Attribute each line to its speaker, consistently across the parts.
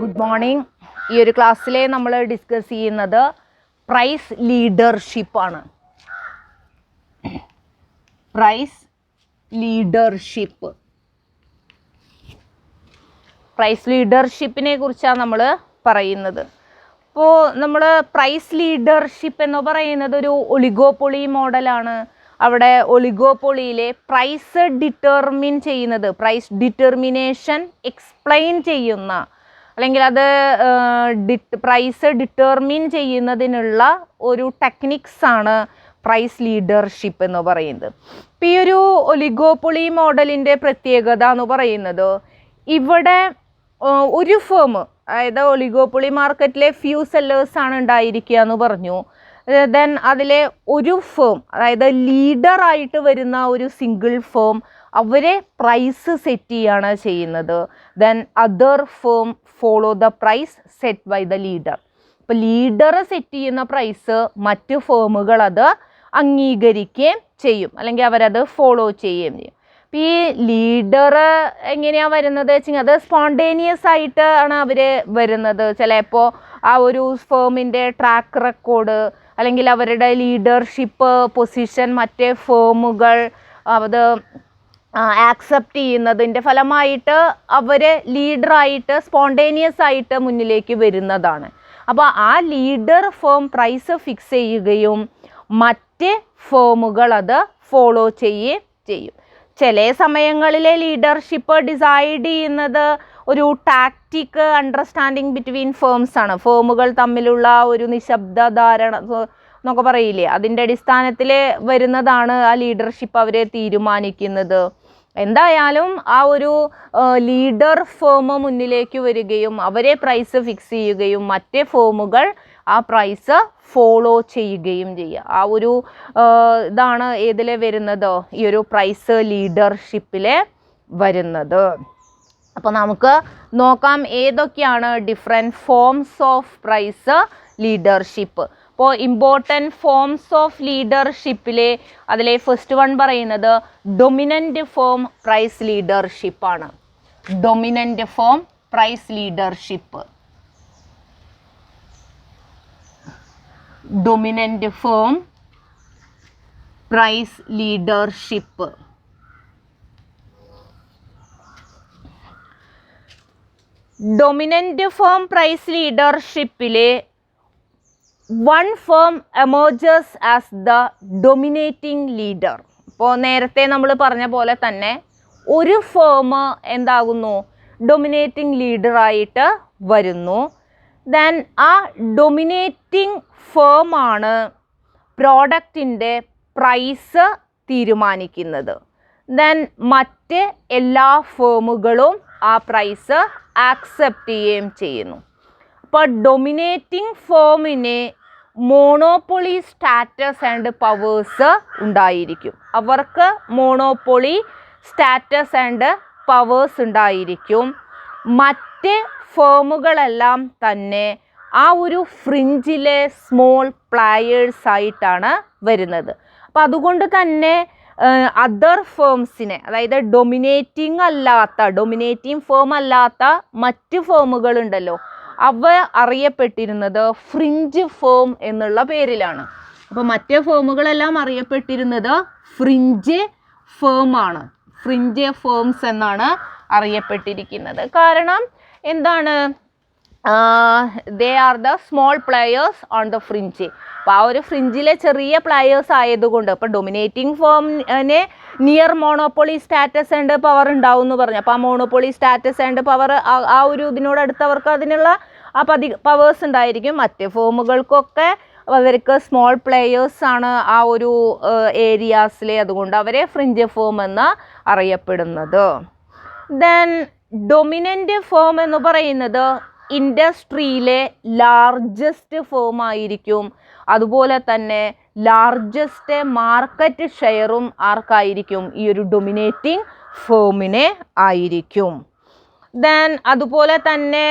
Speaker 1: Good morning. ഈ ഒരു ക്ലാസ്സിൽ നമ്മൾ ഡിസ്കസ് ചെയ്യുന്നത് പ്രൈസ് ലീഡർഷിപ്പാണ്. പ്രൈസ് ലീഡർഷിപ്പിനെ കുറിച്ചാണ് നമ്മൾ പറയുന്നത്. അപ്പോൾ നമ്മൾ പ്രൈസ് ലീഡർഷിപ്പ് എന്ന് പറയുന്നത് ഒരു ഒളിഗോപ്പൊളി മോഡലാണ്. അവിടെ ഒളിഗോപ്പൊളിയിലെ പ്രൈസ് ഡിറ്റർമിൻ ചെയ്യുന്നത്, പ്രൈസ് ഡിറ്റർമിനേഷൻ എക്സ്പ്ലെയിൻ ചെയ്യുന്ന, അല്ലെങ്കിൽ അത് പ്രൈസ് ഡിറ്റർമിൻ ചെയ്യുന്നതിനുള്ള ഒരു ടെക്നിക്സാണ് പ്രൈസ് ലീഡർഷിപ്പ് എന്ന് പറയുന്നത്. ഇപ്പോൾ ഈ ഒരു ഒലിഗോപ്പൊളി മോഡലിൻ്റെ പ്രത്യേകത എന്ന് പറയുന്നത്, ഇവിടെ ഒരു ഫേം, അതായത് ഒലിഗോപ്പൊളി മാർക്കറ്റിലെ ഫ്യൂ സെല്ലേഴ്സാണ് ഉണ്ടായിരിക്കുക എന്ന് പറഞ്ഞു. ദെൻ അതിലെ ഒരു ഫേം, അതായത് ലീഡറായിട്ട് വരുന്ന ഒരു സിംഗിൾ ഫേം, അവരെ പ്രൈസ് സെറ്റ് ചെയ്യാണ് ചെയ്യുന്നത്. Then other firm follow the price set by the leader. ഇപ്പോൾ ലീഡർ സെറ്റ് ചെയ്യുന്ന പ്രൈസ് മറ്റ് ഫേമുകൾ അത് അംഗീകരിക്കുകയും ചെയ്യും, അല്ലെങ്കിൽ അവരത് ഫോളോ ചെയ്യുകയും ചെയ്യും. അപ്പോൾ ഈ ലീഡർ എങ്ങനെയാണ് വരുന്നത് വെച്ചാൽ, അത് സ്പോണ്ടേനിയസ് ആയിട്ട് ആണ് അവർ വരുന്നത്. ചിലപ്പോൾ ആ ഒരു ഫേമിൻ്റെ ട്രാക്ക് റെക്കോർഡ് അല്ലെങ്കിൽ അവരുടെ ലീഡർഷിപ്പ് പൊസിഷൻ മറ്റേ ഫേമുകൾ അത് ആക്സെപ്റ്റ് ചെയ്യുന്നതിൻ്റെ ഫലമായിട്ട് അവർ ലീഡറായിട്ട് സ്പോണ്ടേനിയസ് ആയിട്ട് മുന്നിലേക്ക് വരുന്നതാണ്. അപ്പോൾ ആ ലീഡർ ഫേം പ്രൈസ് ഫിക്സ് ചെയ്യുകയും മറ്റ് ഫേമുകൾ അത് ഫോളോ ചെയ്യുകയും ചെയ്യും. ചില സമയങ്ങളിലെ ലീഡർഷിപ്പ് ഡിസൈഡ് ചെയ്യുന്നത് ഒരു ടാക്റ്റിക് അണ്ടർസ്റ്റാൻഡിങ് ബിറ്റ്വീൻ ഫേംസ് ആണ്. ഫേമുകൾ തമ്മിലുള്ള ഒരു നിശബ്ദ ധാരണ എന്നൊക്കെ പറയില്ലേ, അതിൻ്റെ അടിസ്ഥാനത്തിൽ വരുന്നതാണ് ആ ലീഡർഷിപ്പ് അവരെ തീരുമാനിക്കുന്നത്. എന്തായാലും ആ ഒരു ലീഡർ ഫേം മുന്നിലേക്ക് വരികയും അവരെ പ്രൈസ് ഫിക്സ് ചെയ്യുകയും മറ്റേ ഫേമുകൾ ആ പ്രൈസ് ഫോളോ ചെയ്യുകയും ചെയ്യുക. ആ ഒരു ഇതാണ് ഏതിലെ വരുന്നത്, ഈ ഒരു പ്രൈസ് ലീഡർഷിപ്പിലെ വരുന്നത്. അപ്പോൾ നമുക്ക് നോക്കാം ഏതൊക്കെയാണ് different forms of price leadership. അപ്പോൾ ഇമ്പോർട്ടൻറ്റ് ഫോംസ് ഓഫ് ലീഡർഷിപ്പിലെ അതിലെ ഫസ്റ്റ് വൺ പറയുന്നത് ഡൊമിനൻ്റ് ഫോം പ്രൈസ് ലീഡർഷിപ്പാണ്. Dominant form price leadership. Dominant form price leadership. Dominant form price ലീഡർഷിപ്പിലെ one firm emerges as the dominating leader. ഇപ്പോൾ നേരത്തെ നമ്മൾ പറഞ്ഞ പോലെ തന്നെ ഒരു ഫേം എന്താകുന്നു, ഡൊമിനേറ്റിംഗ് ലീഡറായിട്ട് വരുന്നു. ദെൻ ആ ഡൊമിനേറ്റിംഗ് ഫേമാണ് പ്രോഡക്റ്റിൻ്റെ പ്രൈസ് തീരുമാനിക്കുന്നത്. ദെൻ മറ്റ് എല്ലാ ഫേമുകളും ആ പ്രൈസ് ആക്സെപ്റ്റ് ചെയ്യുകയും ചെയ്യുന്നു. അപ്പോൾ ഡൊമിനേറ്റിംഗ് ഫേമിന് മോണോപ്പൊളി സ്റ്റാറ്റസ് ആൻഡ് പവേഴ്സ് ഉണ്ടായിരിക്കും. അവർക്ക് മോണോപ്പൊളി സ്റ്റാറ്റസ് ആൻഡ് പവേഴ്സ് ഉണ്ടായിരിക്കും. മറ്റ് ഫേമുകളെല്ലാം തന്നെ ആ ഒരു ഫ്രിഞ്ചിലെ സ്മോൾ പ്ലെയേഴ്സ് ആയിട്ടാണ് വരുന്നത്. അപ്പോൾ അതുകൊണ്ട് തന്നെ അതർ ഫേംസിനെ, അതായത് ഡൊമിനേറ്റിംഗ് ഫേം അല്ലാത്ത മറ്റ് ഫേമുകളുണ്ടല്ലോ, അവ അറിയപ്പെട്ടിരുന്നത് ഫ്രിഞ്ച് ഫേം എന്നുള്ള പേരിലാണ്. അപ്പോൾ മറ്റ് ഫേമുകളെല്ലാം അറിയപ്പെട്ടിരുന്നത് ഫ്രിഞ്ച് ഫേമാണ്, ഫ്രിഞ്ച് ഫേംസ് എന്നാണ് അറിയപ്പെട്ടിരിക്കുന്നത്. കാരണം എന്താണ്, they are the small players on the fringe. അപ്പോൾ ആ ഒരു ഫ്രിഞ്ചിലെ ചെറിയ പ്ലെയേഴ്സ് ആയതുകൊണ്ട്, ഇപ്പോൾ ഡൊമിനേറ്റിംഗ് ഫേമിന് near monopoly status and power ഉണ്ടാവും എന്ന് പറഞ്ഞു. അപ്പോൾ ആ മോണോപ്പൊളി സ്റ്റാറ്റസ് ആൻഡ് പവർ ആ ഒരു ഇതിനോട് അടുത്തവർക്ക് അതിനുള്ള ആ പവേഴ്സ് ഉണ്ടായിരിക്കും. മറ്റ് ഫേമുകൾക്കൊക്കെ അവർക്ക് സ്മോൾ പ്ലെയേഴ്സ് ആണ് ആ ഒരു ഏരിയാസിലെ, അതുകൊണ്ട് അവരെ ഫ്രിഞ്ച് ഫേം എന്ന് അറിയപ്പെടുന്നത്. ദെൻ ഡൊമിനൻ്റ് ഫേം എന്ന് പറയുന്നത് ഇൻഡസ്ട്രിയിലെ ലാർജസ്റ്റ് ഫേം ആയിരിക്കും. അതുപോലെ തന്നെ ലാർജസ്റ്റ് മാർക്കറ്റ് ഷെയറും ആർക്കായിരിക്കും, ഈ ഒരു ഡൊമിനേറ്റിംഗ് ഫേമിനെ ആയിരിക്കും. ദെൻ അതുപോലെ തന്നെ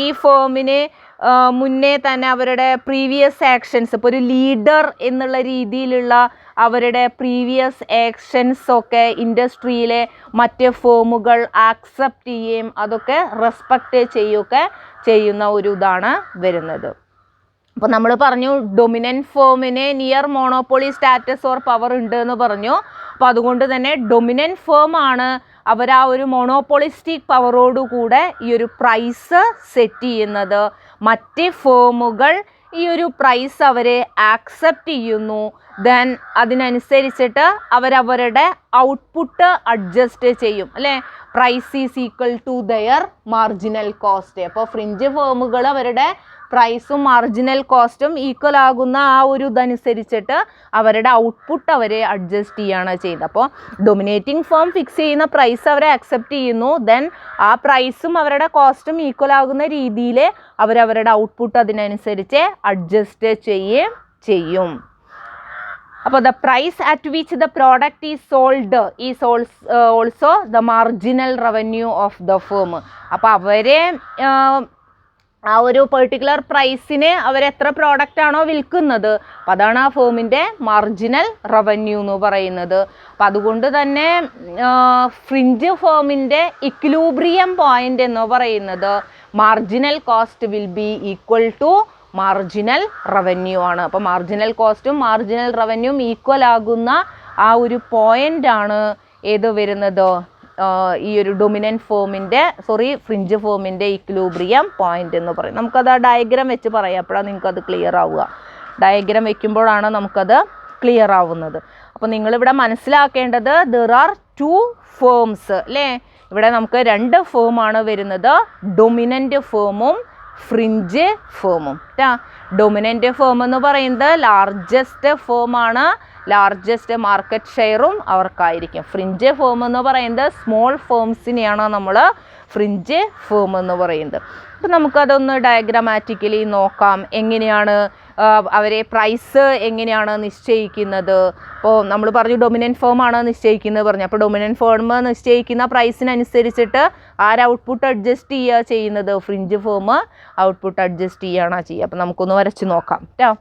Speaker 1: ഈ ഫേമിന് മുന്നേ തന്നെ അവരുടെ പ്രീവിയസ് ആക്ഷൻസ്, ഇപ്പോൾ ഒരു ലീഡർ എന്നുള്ള രീതിയിലുള്ള അവരുടെ പ്രീവിയസ് ആക്ഷൻസ് ഒക്കെ ഇൻഡസ്ട്രിയിലെ മറ്റ് ഫേമുകൾ ആക്സെപ്റ്റ് ചെയ്യുകയും അതൊക്കെ റെസ്പെക്റ്റ് ചെയ്യുകയൊക്കെ ചെയ്യുന്ന ഒരു ഇതാണ് വരുന്നത്. അപ്പോൾ നമ്മൾ പറഞ്ഞു ഡൊമിനൻറ്റ് ഫേമിന് near monopoly status or power ഉണ്ട് എന്ന് പറഞ്ഞു. അപ്പോൾ അതുകൊണ്ട് തന്നെ ഡൊമിനൻറ്റ് ഫേം ആണ് അവർ ആ ഒരു മോണോപ്പൊളിസ്റ്റിക് പവറോടുകൂടെ ഈ ഒരു പ്രൈസ് സെറ്റ് ചെയ്യുന്നത്. മറ്റ് ഫേമുകൾ ഈ ഒരു പ്രൈസ് അവരെ ആക്സെപ്റ്റ് ചെയ്യുന്നു. ദെൻ അതിനനുസരിച്ചിട്ട് അവരവരുടെ ഔട്ട്പുട്ട് അഡ്ജസ്റ്റ് ചെയ്യും അല്ലേ. Price is equal to their marginal cost. അപ്പോൾ ഫ്രിഞ്ച് ഫേമുകൾ അവരുടെ പ്രൈസും മാർജിനൽ കോസ്റ്റും ഈക്വൽ ആകുന്ന ആ ഒരു ഇതനുസരിച്ചിട്ട് അവരുടെ ഔട്ട്പുട്ട് അവരെ അഡ്ജസ്റ്റ് ചെയ്യുകയാണ് ചെയ്യുന്നത്. അപ്പോൾ ഡൊമിനേറ്റിംഗ് ഫേം ഫിക്സ് ചെയ്യുന്ന പ്രൈസ് അവരെ അക്സെപ്റ്റ് ചെയ്യുന്നു. ദെൻ ആ പ്രൈസും അവരുടെ കോസ്റ്റും ഈക്വൽ ആകുന്ന രീതിയിൽ അവരവരുടെ ഔട്ട്പുട്ട് അതിനനുസരിച്ച് അഡ്ജസ്റ്റ് ചെയ്യും. അപ്പോൾ the price at which the product is sold is also the marginal revenue of the firm. അപ്പോൾ അവരെ ആ ഒരു പെർട്ടിക്കുലർ പ്രൈസിന് അവരെത്ര പ്രോഡക്റ്റ് ആണോ വിൽക്കുന്നത് അപ്പം അതാണ് ആ ഫേമിൻ്റെ മാർജിനൽ റവന്യൂ എന്ന് പറയുന്നത്. അപ്പം അതുകൊണ്ട് തന്നെ ഫ്രിഞ്ച് ഫേമിൻ്റെ ഇക്വിലിബ്രിയം പോയിന്റ് എന്ന് പറയുന്നത് marginal cost will be equal to marginal revenue ആണ്. അപ്പോൾ മാർജിനൽ കോസ്റ്റും മാർജിനൽ റവന്യൂവും ഈക്വൽ ആകുന്ന ആ ഒരു പോയിൻ്റാണ് ഏത് വരുന്നത്, ഈ ഒരു ഡൊമിനൻറ്റ് ഫേമിൻ്റെ ഫ്രിഞ്ച് ഫേമിൻ്റെ ഇക്വിലിബ്രിയം പോയിന്റ് എന്ന് പറയും. നമുക്കത് ആ ഡയഗ്രാം വെച്ച് പറയാം, അപ്പോഴാണ് നിങ്ങൾക്കത് ക്ലിയർ ആവുക. ഡയഗ്രാം വെക്കുമ്പോഴാണ് നമുക്കത് ക്ലിയർ ആവുന്നത്. അപ്പോൾ നിങ്ങളിവിടെ മനസ്സിലാക്കേണ്ടത് ദർ ആർ 2 ഫേംസ് അല്ലേ. ഇവിടെ നമുക്ക് 2 ഫേമാണ് വരുന്നത്, ഡൊമിനൻ്റ് ഫേമും ഫ്രിഞ്ച് ഫേമും. ഡൊമിനൻ്റ് ഫേം എന്ന് പറയുന്നത് ലാർജസ്റ്റ് ഫേമാണ്, ലാർജസ്റ്റ് മാർക്കറ്റ് ഷെയറും അവർക്കായിരിക്കും. ഫ്രിഞ്ച് ഫേം എന്ന് പറയുന്നത് സ്മോൾ ഫേംസിനെയാണ് നമ്മൾ ഫ്രിഞ്ച് ഫേം എന്ന് പറയുന്നത്. അപ്പം നമുക്കതൊന്ന് ഡയഗ്രാമാറ്റിക്കലി നോക്കാം. എങ്ങനെയാണ് അവരെ പ്രൈസ് എങ്ങനെയാണ് നിശ്ചയിക്കുന്നത്. അപ്പോൾ നമ്മൾ പറഞ്ഞു ഡൊമിനൻറ്റ് ഫേമാണ് നിശ്ചയിക്കുന്നത് പറഞ്ഞു. അപ്പോൾ ഡൊമിനൻറ്റ് ഫേം നിശ്ചയിക്കുന്ന പ്രൈസിനനുസരിച്ചിട്ട് ഔട്ട്പുട്ട് അഡ്ജസ്റ്റ് ചെയ്യുന്നത് ഫ്രിഞ്ച് ഫേം ഔട്ട്പുട്ട് അഡ്ജസ്റ്റ് ചെയ്യുകയാണ് ചെയ്യുക. അപ്പോൾ നമുക്കൊന്ന് വരച്ച് നോക്കാം കേട്ടോ.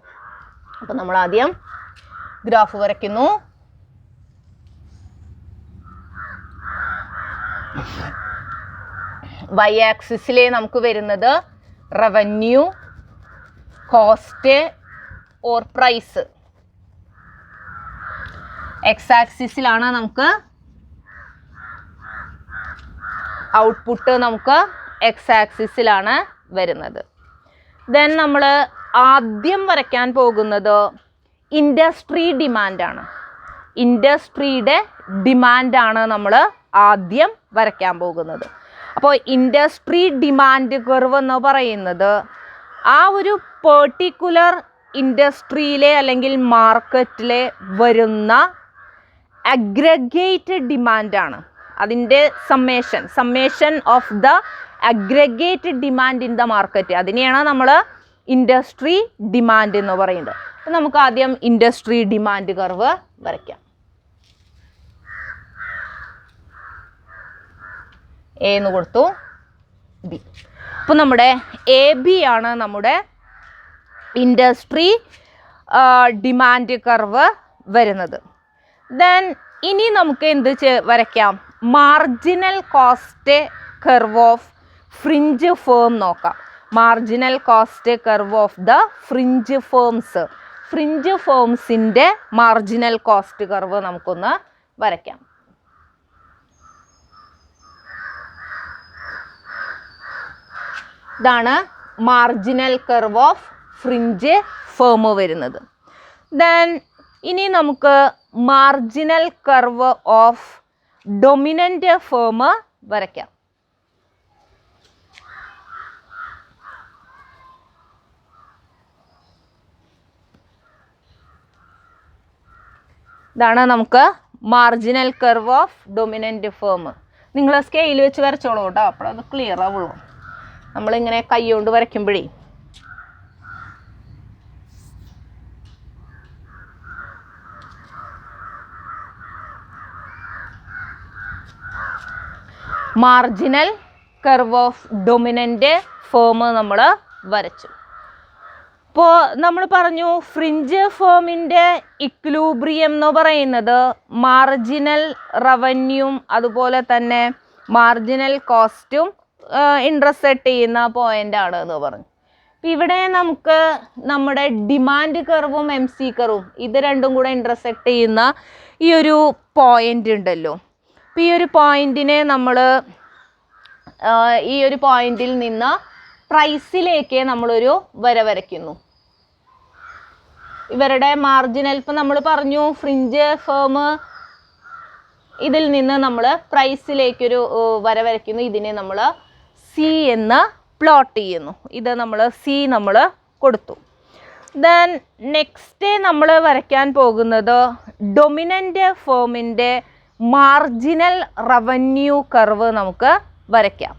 Speaker 1: അപ്പോൾ നമ്മൾ ആദ്യം ഗ്രാഫ് വരയ്ക്കുന്നു. വൈ ആക്സിസിൽ നമുക്ക് വരുന്നത് revenue, cost or price. X ആക്സിസിലാണ് നമുക്ക് ഔട്ട്പുട്ട്, നമുക്ക് എക്സ് ആക്സിസിലാണ് വരുന്നത്. ദെൻ നമ്മൾ ആദ്യം വരയ്ക്കാൻ പോകുന്നത് ഇൻഡസ്ട്രി ഡിമാൻഡാണ്. ഇൻഡസ്ട്രിയുടെ ഡിമാൻഡാണ് നമ്മൾ ആദ്യം വരയ്ക്കാൻ പോകുന്നത്. അപ്പോൾ ഇൻഡസ്ട്രി ഡിമാൻഡ് കർവ് എന്ന് പറയുന്നത് ആ ഒരു പെർട്ടിക്കുലർ ഇൻഡസ്ട്രിയിലെ അല്ലെങ്കിൽ മാർക്കറ്റിലെ വരുന്ന അഗ്രഗേറ്റ് ഡിമാൻഡാണ്. അതിൻ്റെ summation of the aggregate demand in the market, അതിനെയാണ് നമ്മൾ ഇൻഡസ്ട്രി ഡിമാൻഡ് എന്ന് പറയുന്നത്. അപ്പോൾ നമുക്ക് ആദ്യം ഇൻഡസ്ട്രി ഡിമാൻഡ് കർവ് വരയ്ക്കാം. എ എന്ന് കൊടുത്തു, ബി. അപ്പോൾ നമ്മുടെ എ ബി ആണ് നമ്മുടെ ഇൻഡസ്ട്രി ഡിമാൻഡ് കർവ് വരുന്നത്. ദെൻ ഇനി നമുക്ക് എന്ത് വരയ്ക്കാം, marginal cost curve of fringe firm നോക്കാം. Marginal cost curve of the fringe firms. Fringe ഫേംസിൻ്റെ മാർജിനൽ കോസ്റ്റ് കർവ് നമുക്കൊന്ന് വരയ്ക്കാം. ഇതാണ് marginal curve of fringe firm വരുന്നത്. ദെൻ ഇനി നമുക്ക് marginal curve of dominant firm വരയ്ക്കാം. ഇതാണ് നമുക്ക് marginal curve of dominant firm. നിങ്ങൾ സ്കെയിൽ വെച്ച് വരച്ചോളൂ കേട്ടോ, അപ്പോഴത് ക്ലിയർ ആവുള്ളൂ. നമ്മളിങ്ങനെ കൈ കൊണ്ട് വരയ്ക്കുമ്പോഴേ marginal curve of dominant firm നമ്മൾ വരച്ചു. ഇപ്പോൾ നമ്മൾ പറഞ്ഞു ഫ്രിഞ്ച് ഫേമിൻ്റെ ഇക്ലൂബ്രിയം എന്ന് പറയുന്നത് മാർജിനൽ റവന്യൂം അതുപോലെ തന്നെ മാർജിനൽ കോസ്റ്റും ഇൻ്റർസെക്റ്റ് ചെയ്യുന്ന പോയിൻ്റാണ് എന്ന് പറഞ്ഞു. ഇവിടെ നമുക്ക് നമ്മുടെ ഡിമാൻഡ് കർവും എം സി കർവും ഇത് രണ്ടും കൂടെ ഇൻ്റർസെക്റ്റ് ചെയ്യുന്ന ഈ ഒരു പോയിൻ്റ് ഉണ്ടല്ലോ. അപ്പോൾ ഈ ഒരു പോയിൻറ്റിനെ നമ്മൾ ഈ ഒരു പോയിന്റിൽ നിന്ന് പ്രൈസിലേക്ക് നമ്മളൊരു വര വരയ്ക്കുന്നു. ഇവരുടെ മാർജിനൽ ഇപ്പം നമ്മൾ പറഞ്ഞു ഫ്രിഞ്ച് ഫേം ഇതിൽ നിന്ന് നമ്മൾ പ്രൈസിലേക്കൊരു വര വരയ്ക്കുന്നു. ഇതിനെ നമ്മൾ സി എന്ന് പ്ലോട്ട് ചെയ്യുന്നു. ഇത് നമ്മൾ സി നമ്മൾ കൊടുത്തു. ദെൻ നെക്സ്റ്റ് നമ്മൾ വരയ്ക്കാൻ പോകുന്നത് ഡൊമിനൻ്റ് ഫേമിൻ്റെ മാർജിനൽ റവന്യൂ കർവ് നമുക്ക് വരയ്ക്കാം.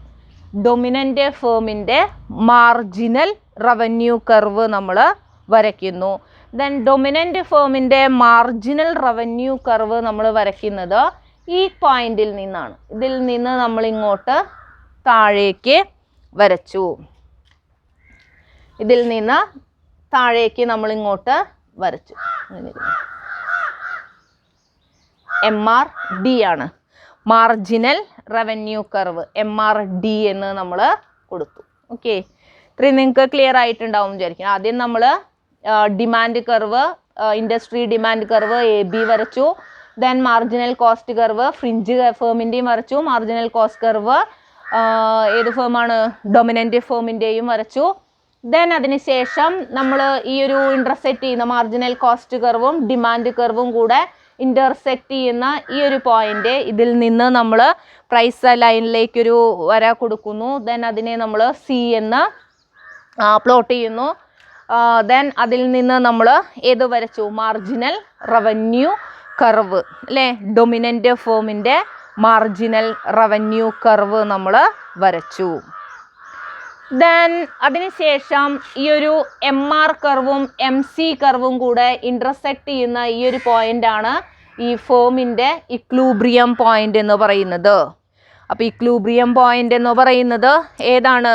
Speaker 1: ഡൊമിനൻ്റ് ഫേമിൻ്റെ മാർജിനൽ റവന്യൂ കർവ് നമ്മൾ വരയ്ക്കുന്നു. ദെൻ ഡൊമിനൻ്റ് ഫേമിൻ്റെ മാർജിനൽ റവന്യൂ കർവ് നമ്മൾ വരയ്ക്കുന്നത് ഈ പോയിന്റിൽ നിന്നാണ്. ഇതിൽ നിന്ന് നമ്മൾ ഇങ്ങോട്ട് താഴേക്ക് വരച്ചു. ഇതിൽ നിന്ന് താഴേക്ക് നമ്മൾ ഇങ്ങോട്ട് വരച്ചു. MRD ആണ് മാർജിനൽ റവന്യൂ കർവ്. MRD എന്ന് നമ്മൾ കൊടുത്തു. ഓക്കെ, ഇത്രയും നിങ്ങൾക്ക് ക്ലിയർ ആയിട്ടുണ്ടാവും വിചാരിക്കും. ആദ്യം നമ്മൾ demand curve, industry demand curve AB വരച്ചു. Then marginal cost curve fringe ഫേമിൻ്റെയും വരച്ചു. മാർജിനൽ കോസ്റ്റ് കർവ് ഏത് ഫേമാണ്? ഡൊമിനൻ്റ് ഫേമിൻ്റെയും വരച്ചു. ദെൻ അതിനുശേഷം നമ്മൾ ഈ ഒരു ഇൻ്റർസെക്റ്റ് ചെയ്യുന്ന മാർജിനൽ കോസ്റ്റ് കർവും ഡിമാൻഡ് കർവും കൂടെ ഇൻ്റർസെക്റ്റ് ചെയ്യുന്ന ഈ ഒരു പോയിന്റ്, ഇതിൽ നിന്ന് നമ്മൾ പ്രൈസ് ലൈനിലേക്കൊരു വര കൊടുക്കുന്നു. ദെൻ അതിനെ നമ്മൾ സി എന്ന് പ്ലോട്ട് ചെയ്യുന്നു. ദെൻ അതിൽ നിന്ന് നമ്മൾ ഏത് വരച്ചു? മാർജിനൽ റവന്യൂ കർവ് അല്ലേ? ഡൊമിനൻ്റ് ഫേമിൻ്റെ മാർജിനൽ റവന്യൂ കർവ് നമ്മൾ വരച്ചു. ദെൻ അതിനുശേഷം ഈ ഒരു MR കർവും MC കർവും കൂടെ ഇൻ്റർസെക്റ്റ് ചെയ്യുന്ന ഈ ഒരു പോയിൻ്റാണ് ഈ ഫേമിൻ്റെ ഇക്ലൂബ്രിയം പോയിൻ്റ് എന്ന് പറയുന്നത്. അപ്പോൾ ഇക്ലൂബ്രിയം പോയിൻ്റ് എന്ന് പറയുന്നത് ഏതാണ്?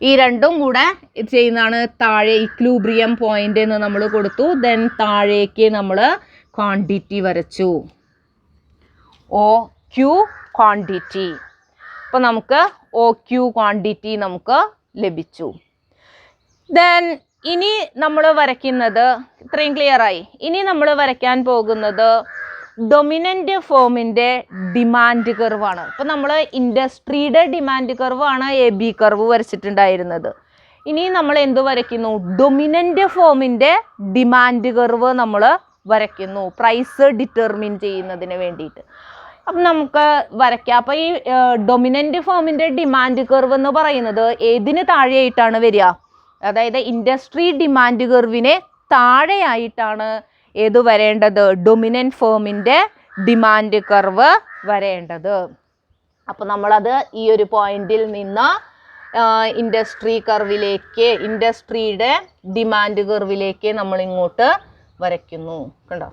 Speaker 1: ഈ രണ്ടും കൂടെ ചെയ്യുന്നതാണ് താഴെ ഇക്ലൂബ്രിയം പോയിൻ്റ് എന്ന് നമ്മൾ കൊടുത്തു. ദെൻ താഴേക്ക് നമ്മൾ ക്വാണ്ടിറ്റി വരച്ചു. OQ quantity. അപ്പോൾ നമുക്ക് OQ ക്വാണ്ടിറ്റി നമുക്ക് ലഭിച്ചു. ദെൻ ഇനി നമ്മൾ വരയ്ക്കുന്നത് ഇത്രയും ക്ലിയർ ആയി. ഇനി നമ്മൾ വരയ്ക്കാൻ പോകുന്നത് ഡൊമിനൻ്റ് ഫേമിൻ്റെ ഡിമാൻഡ് കർവാണ്. അപ്പോൾ നമ്മൾ ഇൻഡസ്ട്രിയുടെ ഡിമാൻഡ് കർവാണ് AB കർവ് വരച്ചിട്ടുണ്ടായിരുന്നത്. ഇനി നമ്മൾ എന്ത് വരയ്ക്കുന്നു? ഡൊമിനൻ്റ് ഫേമിൻ്റെ ഡിമാൻഡ് കർവ് നമ്മൾ വരയ്ക്കുന്നു, പ്രൈസ് ഡിറ്റർമിൻ ചെയ്യുന്നതിന് വേണ്ടിയിട്ട്. അപ്പം നമുക്ക് വരയ്ക്കാം. അപ്പോൾ ഈ ഡൊമിനൻ്റ് ഫേമിൻ്റെ ഡിമാൻഡ് കർവ് എന്ന് പറയുന്നത് ഏതിന് താഴെയായിട്ടാണ് വരിക? അതായത് ഇൻഡസ്ട്രി ഡിമാൻഡ് കർവിനെ താഴെയായിട്ടാണ് ഏത് വരേണ്ടത്? ഡൊമിനൻ്റ് ഫേമിൻ്റെ ഡിമാൻഡ് കർവ് വരേണ്ടത്. അപ്പോൾ നമ്മളത് ഈ ഒരു പോയിന്റിൽ നിന്ന് ഇൻഡസ്ട്രി കർവിലേക്ക്, ഇൻഡസ്ട്രിയുടെ ഡിമാൻഡ് കർവിലേക്ക് നമ്മൾ ഇങ്ങോട്ട് വരയ്ക്കുന്നു. കണ്ടോ?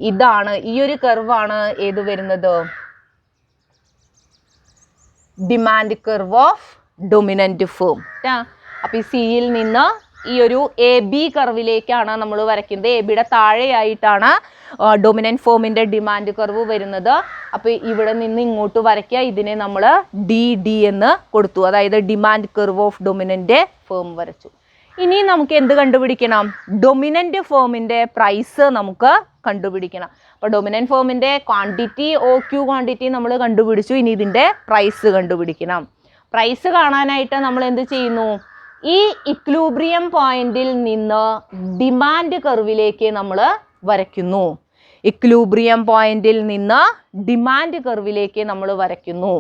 Speaker 1: ഇതാണ്, ഈ ഒരു കർവാണ് ഏത് വരുന്നത്? Demand curve of dominant firm. അപ്പോൾ ഈ സിയിൽ നിന്ന് ഈ ഒരു AB കർവിലേക്കാണ് നമ്മൾ വരയ്ക്കുന്നത്. ABയുടെ താഴെയായിട്ടാണ് ഡൊമിനൻ്റ് ഫേമിൻ്റെ ഡിമാൻഡ് കർവ് വരുന്നത്. അപ്പോൾ ഇവിടെ നിന്ന് ഇങ്ങോട്ട് വരയ്ക്കുക. ഇതിനെ നമ്മൾ DD എന്ന് കൊടുത്തു. അതായത് demand curve of dominant firm വരച്ചു. ഇനി നമുക്ക് എന്ത് കണ്ടുപിടിക്കണം? ഡൊമിനൻ്റ് ഫേമിൻ്റെ പ്രൈസ് നമുക്ക് കണ്ടുപിടിക്കണം. അപ്പോൾ ഡൊമിനൻ്റ് ഫേമിൻ്റെ ക്വാണ്ടിറ്റി OQ ക്വാണ്ടിറ്റി നമ്മൾ കണ്ടുപിടിച്ചു. ഇനി ഇതിൻ്റെ പ്രൈസ് കണ്ടുപിടിക്കണം. പ്രൈസ് കാണാനായിട്ട് നമ്മൾ എന്ത് ചെയ്യുന്നു? ഈ ഇക്ലൂബ്രിയം പോയിന്റിൽ നിന്ന് ഡിമാൻഡ് കർവിലേക്ക് നമ്മൾ വരയ്ക്കുന്നു. ഇക്ലൂബ്രിയം പോയിന്റിൽ നിന്ന് ഡിമാൻഡ് കർവിലേക്ക് നമ്മൾ വരയ്ക്കുന്നു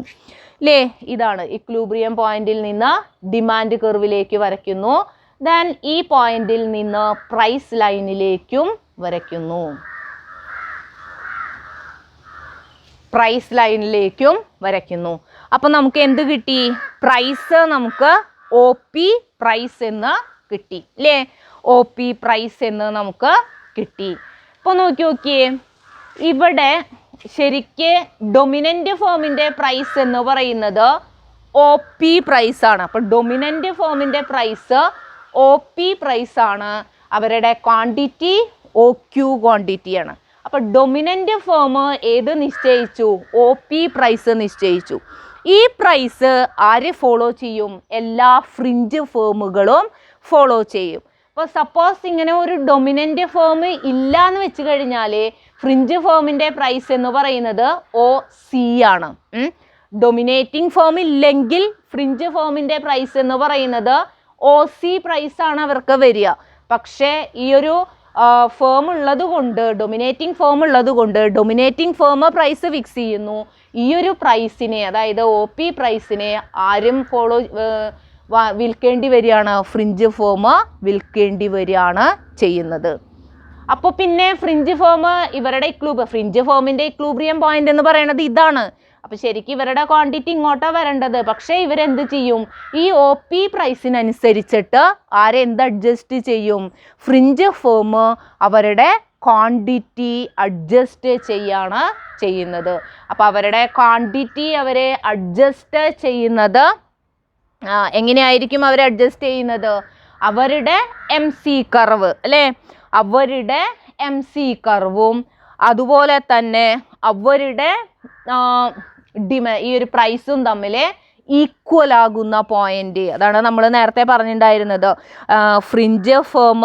Speaker 1: അല്ലേ? ഇതാണ് ഇക്ലൂബ്രിയം പോയിന്റിൽ നിന്ന് ഡിമാൻഡ് കർവിലേക്ക് വരയ്ക്കുന്നു. ദെൻ ഈ പോയിന്റിൽ നിന്ന് പ്രൈസ് ലൈനിലേക്കും വരയ്ക്കുന്നു. പ്രൈസ് ലൈനിലേക്കും വരയ്ക്കുന്നു. അപ്പോൾ നമുക്ക് എന്ത് കിട്ടി? പ്രൈസ് നമുക്ക് OP പ്രൈസ് എന്ന് കിട്ടി അല്ലേ? OP പ്രൈസ് എന്ന് നമുക്ക് കിട്ടി. ഇപ്പോൾ നോക്കിയേ, ഇവിടെ ശരിക്ക് ഡൊമിനൻ്റ് ഫേമിൻ്റെ പ്രൈസ് എന്ന് പറയുന്നത് OP പ്രൈസ് ആണ്. അപ്പോൾ ഡൊമിനൻ്റ് ഫേമിൻ്റെ പ്രൈസ് OP പ്രൈസ് ആണ്, അവരുടെ ക്വാണ്ടിറ്റി OQ ക്വാണ്ടിറ്റിയാണ്. അപ്പോൾ ഡൊമിനൻ്റ് ഫേം ഏത് നിശ്ചയിച്ചു? OP പ്രൈസ് നിശ്ചയിച്ചു. ഈ പ്രൈസ് ആര് ഫോളോ ചെയ്യും? എല്ലാ ഫ്രിഞ്ച് ഫേമുകളും ഫോളോ ചെയ്യും. അപ്പോൾ സപ്പോസ് ഇങ്ങനെ ഒരു ഡൊമിനൻ്റ് ഫേം ഇല്ല എന്ന് വെച്ച് കഴിഞ്ഞാൽ ഫ്രിഞ്ച് ഫേമിൻ്റെ പ്രൈസ് എന്ന് പറയുന്നത് OC ആണ്. ഡൊമിനേറ്റിംഗ് ഫേം ഇല്ലെങ്കിൽ ഫ്രിഞ്ച് ഫേമിൻ്റെ പ്രൈസ് എന്ന് പറയുന്നത് OC പ്രൈസാണ് അവർക്ക് വരിക. പക്ഷേ ഈ ഒരു ഫേം ഉള്ളത് കൊണ്ട്, ഡൊമിനേറ്റിംഗ് ഫേം ഉള്ളത് കൊണ്ട് ഡൊമിനേറ്റിംഗ് ഫേം പ്രൈസ് ഫിക്സ് ചെയ്യുന്നു. ഈ ഒരു പ്രൈസിനെ, അതായത് OP പ്രൈസിനെ ആരും വിൽക്കേണ്ടി വരികയാണ്, ഫ്രിഞ്ച് ഫേം വിൽക്കേണ്ടി വരികയാണ് ചെയ്യുന്നത്. അപ്പോൾ പിന്നെ ഫ്രിഞ്ച് ഫേം ഇവരുടെ ഫ്രിഞ്ച് ഫേമിൻ്റെ ഇക്ലൂബ്രിയം പോയിന്റ് എന്ന് പറയുന്നത് ഇതാണ്. അപ്പോൾ ശരിക്കും ഇവരുടെ ക്വാണ്ടിറ്റി ഇങ്ങോട്ടാണ് വരേണ്ടത്. പക്ഷേ ഇവരെന്ത് ചെയ്യും? ഈ OP പ്രൈസിനനുസരിച്ചിട്ട് ആരെന്ത് അഡ്ജസ്റ്റ് ചെയ്യും? ഫ്രിഞ്ച് ഫേം അവരുടെ ക്വാണ്ടിറ്റി അഡ്ജസ്റ്റ് ചെയ്യാണ് ചെയ്യുന്നത്. അപ്പോൾ അവരുടെ ക്വാണ്ടിറ്റി അവരെ അഡ്ജസ്റ്റ് ചെയ്യുന്നത് എങ്ങനെയായിരിക്കും? അവർ അഡ്ജസ്റ്റ് ചെയ്യുന്നത് അവരുടെ MC കർവ് അല്ലേ, അവരുടെ MC കർവും അതുപോലെ തന്നെ അവരുടെ ഈ ഒരു പ്രൈസും തമ്മിൽ ഈക്വൽ ആകുന്ന പോയിന്റ്, അതാണ് നമ്മൾ നേരത്തെ പറഞ്ഞിട്ടുണ്ടായിരുന്നത്. ഫ്രിഞ്ച് ഫേം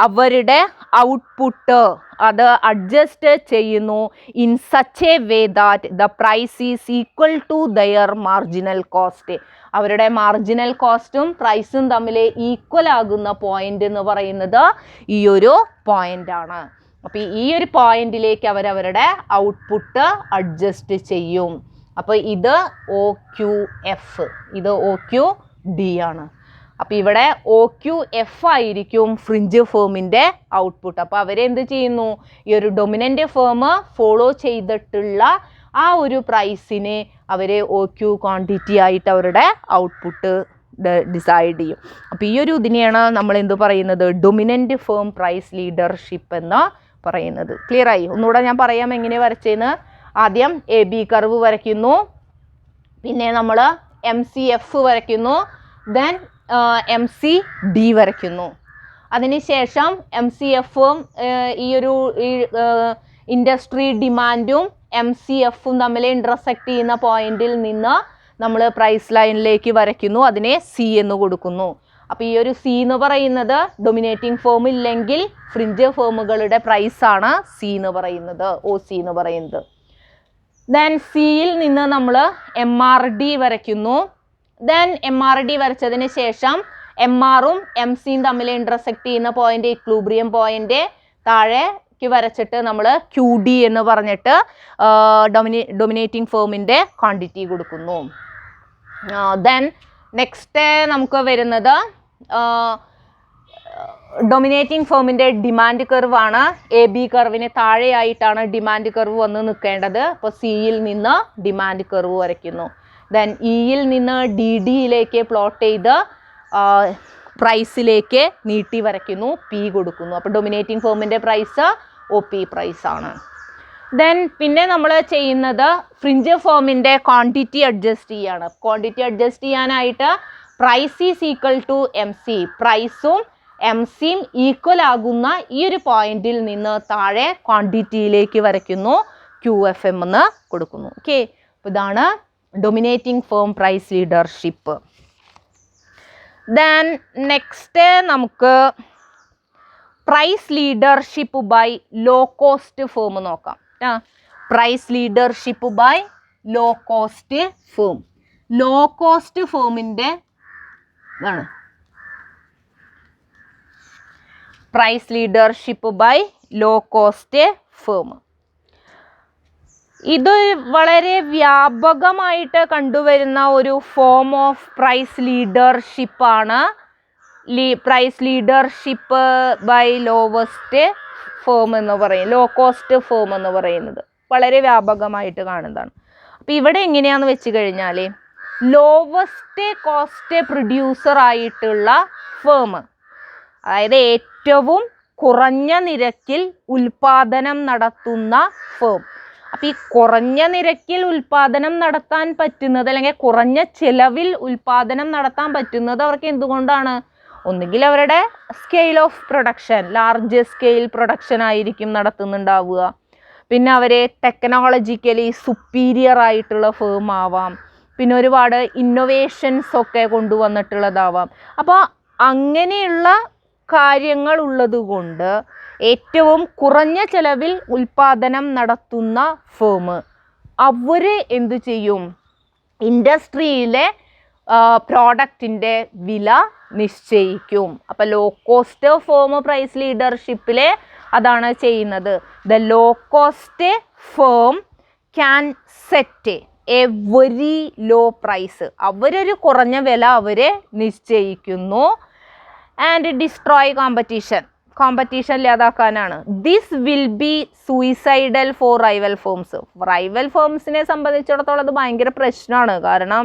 Speaker 1: അവരുടെ ഔട്ട്പുട്ട് അത് അഡ്ജസ്റ്റ് ചെയ്യുന്നു in such a way that the price is equal to their marginal cost. അവരുടെ മാർജിനൽ കോസ്റ്റും പ്രൈസും തമ്മിൽ ഈക്വൽ ആകുന്ന പോയിന്റ് എന്ന് പറയുന്നത് ഈ ഒരു പോയിന്റാണ്. അപ്പോൾ ഈ ഒരു പോയിന്റിലേക്ക് അവരവരുടെ ഔട്ട്പുട്ട് അഡ്ജസ്റ്റ് ചെയ്യും. അപ്പോൾ ഇത് OQF, ഇത് OQD ആണ്. അപ്പോൾ ഇവിടെ OQF ആയിരിക്കും ഫ്രിഞ്ച് ഫേമിൻ്റെ ഔട്ട്പുട്ട്. അപ്പോൾ അവരെന്ത് ചെയ്യുന്നു? ഈ ഒരു ഡൊമിനൻ്റ് ഫേം ഫോളോ ചെയ്തിട്ടുള്ള ആ ഒരു പ്രൈസിനെ അവർ OQ ക്വാണ്ടിറ്റി ആയിട്ട് അവരുടെ ഔട്ട്പുട്ട് ഡിസൈഡ് ചെയ്യും. അപ്പോൾ ഈ ഒരു ഇതിനെയാണ് നമ്മൾ എന്ത് പറയുന്നത്? ഡൊമിനൻ്റ് ഫേം പ്രൈസ് ലീഡർഷിപ്പ് എന്ന് പറയുന്നത്. ക്ലിയർ ആയി? ഒന്നുകൂടെ ഞാൻ പറയാം എങ്ങനെ വരച്ചതെന്ന്. ആദ്യം AB കർവ് വരയ്ക്കുന്നു, പിന്നെ നമ്മൾ MCF വരയ്ക്കുന്നു, ദെൻ MCD വരയ്ക്കുന്നു. അതിനുശേഷം MCFും ഈ ഒരു ഇൻഡസ്ട്രി ഡിമാൻഡും MCFും തമ്മിൽ ഇൻ്റർസെക്റ്റ് ചെയ്യുന്ന പോയിന്റിൽ നിന്ന് നമ്മൾ പ്രൈസ് ലൈനിലേക്ക് വരയ്ക്കുന്നു, അതിനെ C എന്ന് കൊടുക്കുന്നു. അപ്പോൾ ഈ ഒരു C എന്ന് പറയുന്നത് ഡൊമിനേറ്റിംഗ് ഫേം ഇല്ലെങ്കിൽ ഫ്രിഞ്ച് ഫേമുകളുടെ പ്രൈസാണ് C എന്ന് പറയുന്നത്, OC എന്ന് പറയുന്നത്. ദെൻ സിയിൽ നിന്ന് നമ്മൾ MRD വരയ്ക്കുന്നു. ദെൻ MRD വരച്ചതിന് ശേഷം MRും MCയും തമ്മിൽ ഇൻ്റർസെക്റ്റ് ചെയ്യുന്ന പോയിന്റ്, ഇക്ലൂബ്രിയം പോയിന്റ് താഴേക്ക് വരച്ചിട്ട് നമ്മൾ QD എന്ന് പറഞ്ഞിട്ട് ഡൊമിനേറ്റിംഗ് ഫേമിൻ്റെ ക്വാണ്ടിറ്റി കൊടുക്കുന്നു. ദെൻ നെക്സ്റ്റ് നമുക്ക് വരുന്നത് ഡൊമിനേറ്റിംഗ് ഫേമിൻ്റെ ഡിമാൻഡ് കർവാണ്. AB കർവിന് താഴെയായിട്ടാണ് ഡിമാൻഡ് കർവ് വന്ന് നിൽക്കേണ്ടത്. അപ്പോൾ സിയിൽ നിന്ന് ഡിമാൻഡ് കർവ് വരയ്ക്കുന്നു. ദെൻ ഇയിൽ നിന്ന് DDയിലേക്ക് പ്ലോട്ട് ചെയ്ത് പ്രൈസിലേക്ക് നീട്ടി വരയ്ക്കുന്നു, P കൊടുക്കുന്നു. അപ്പോൾ ഡൊമിനേറ്റിംഗ് ഫേമിൻ്റെ പ്രൈസ് OP പ്രൈസാണ്. ദെൻ പിന്നെ നമ്മൾ ചെയ്യുന്നത് ഫ്രിഞ്ച് ഫേമിൻ്റെ ക്വാണ്ടിറ്റി അഡ്ജസ്റ്റ് ചെയ്യാണ്. ക്വാണ്ടിറ്റി അഡ്ജസ്റ്റ് ചെയ്യാനായിട്ട് price is equal to MC, പ്രൈസും MCയും ഈക്വൽ ആകുന്ന ഈ ഒരു പോയിന്റിൽ നിന്ന് താഴെ ക്വാണ്ടിറ്റിയിലേക്ക് വരയ്ക്കുന്നു, QFM എന്ന് കൊടുക്കുന്നു. ഓക്കെ, അപ്പോൾ ഇതാണ് dominating firm price leadership. Then next നമുക്ക് price leadership by low cost firm നോക്കാം. Price leadership by low cost firm. Low cost ഫേമിൻ്റെ ഇതാണ് price leadership by low cost firm. ഇത് വളരെ വ്യാപകമായിട്ട് കണ്ടുവരുന്ന ഒരു ഫോം ഓഫ് പ്രൈസ് ലീഡർഷിപ്പാണ് price leadership by lowest firm എന്ന് പറയും, ലോ കോസ്റ്റ് ഫേം എന്ന് പറയുന്നത് വളരെ വ്യാപകമായിട്ട് കാണുന്നതാണ്. അപ്പോൾ ഇവിടെ എങ്ങനെയാണെന്ന് വെച്ച് കഴിഞ്ഞാൽ ലോവസ്റ്റ് കോസ്റ്റ് പ്രൊഡ്യൂസർ ആയിട്ടുള്ള ഫേം, അതായത് ഏറ്റവും കുറഞ്ഞ നിരക്കിൽ ഉൽപാദനം നടത്തുന്ന ഫേം. അപ്പോൾ ഈ കുറഞ്ഞ നിരക്കിൽ ഉൽപാദനം നടത്താൻ പറ്റുന്നത് അല്ലെങ്കിൽ കുറഞ്ഞ ചിലവിൽ ഉൽപാദനം നടത്താൻ പറ്റുന്നത് അവർക്ക് എന്തുകൊണ്ടാണ്? ഒന്നുകിൽ അവരുടെ scale of production, large scale production ആയിരിക്കും നടത്തുന്നുണ്ടാവുക. പിന്നെ അവരെ ടെക്നോളജിക്കലി സുപ്പീരിയർ ആയിട്ടുള്ള ഫേം ആവാം. പിന്നെ ഒരുപാട് ഇന്നൊവേഷൻസ് ഒക്കെ കൊണ്ടുവന്നിട്ടുള്ളതാവാം. അപ്പോൾ അങ്ങനെയുള്ള കാര്യങ്ങൾ ഉള്ളത് കൊണ്ട് ഏറ്റവും കുറഞ്ഞ ചിലവിൽ ഉൽപ്പാദനം നടത്തുന്ന ഫേം അവർ എന്ത് ചെയ്യും? ഇൻഡസ്ട്രിയിലെ പ്രോഡക്റ്റിൻ്റെ വില നിശ്ചയിക്കും. അപ്പോൾ ലോ കോസ്റ്റ് ഫേം പ്രൈസ് ലീഡർഷിപ്പിൽ അതാണ് ചെയ്യുന്നത്. The low cost firm can set a very low price. അവരൊരു കുറഞ്ഞ വില അവർ നിശ്ചയിക്കുന്നു. ആൻഡ് ഡിസ്ട്രോയ് കോമ്പറ്റീഷൻ ഇല്ലാതാക്കാനാണ്. This will be suicidal for rival firms. Rival ഫേംസിനെ സംബന്ധിച്ചിടത്തോളം അത് ഭയങ്കര പ്രശ്നമാണ്. കാരണം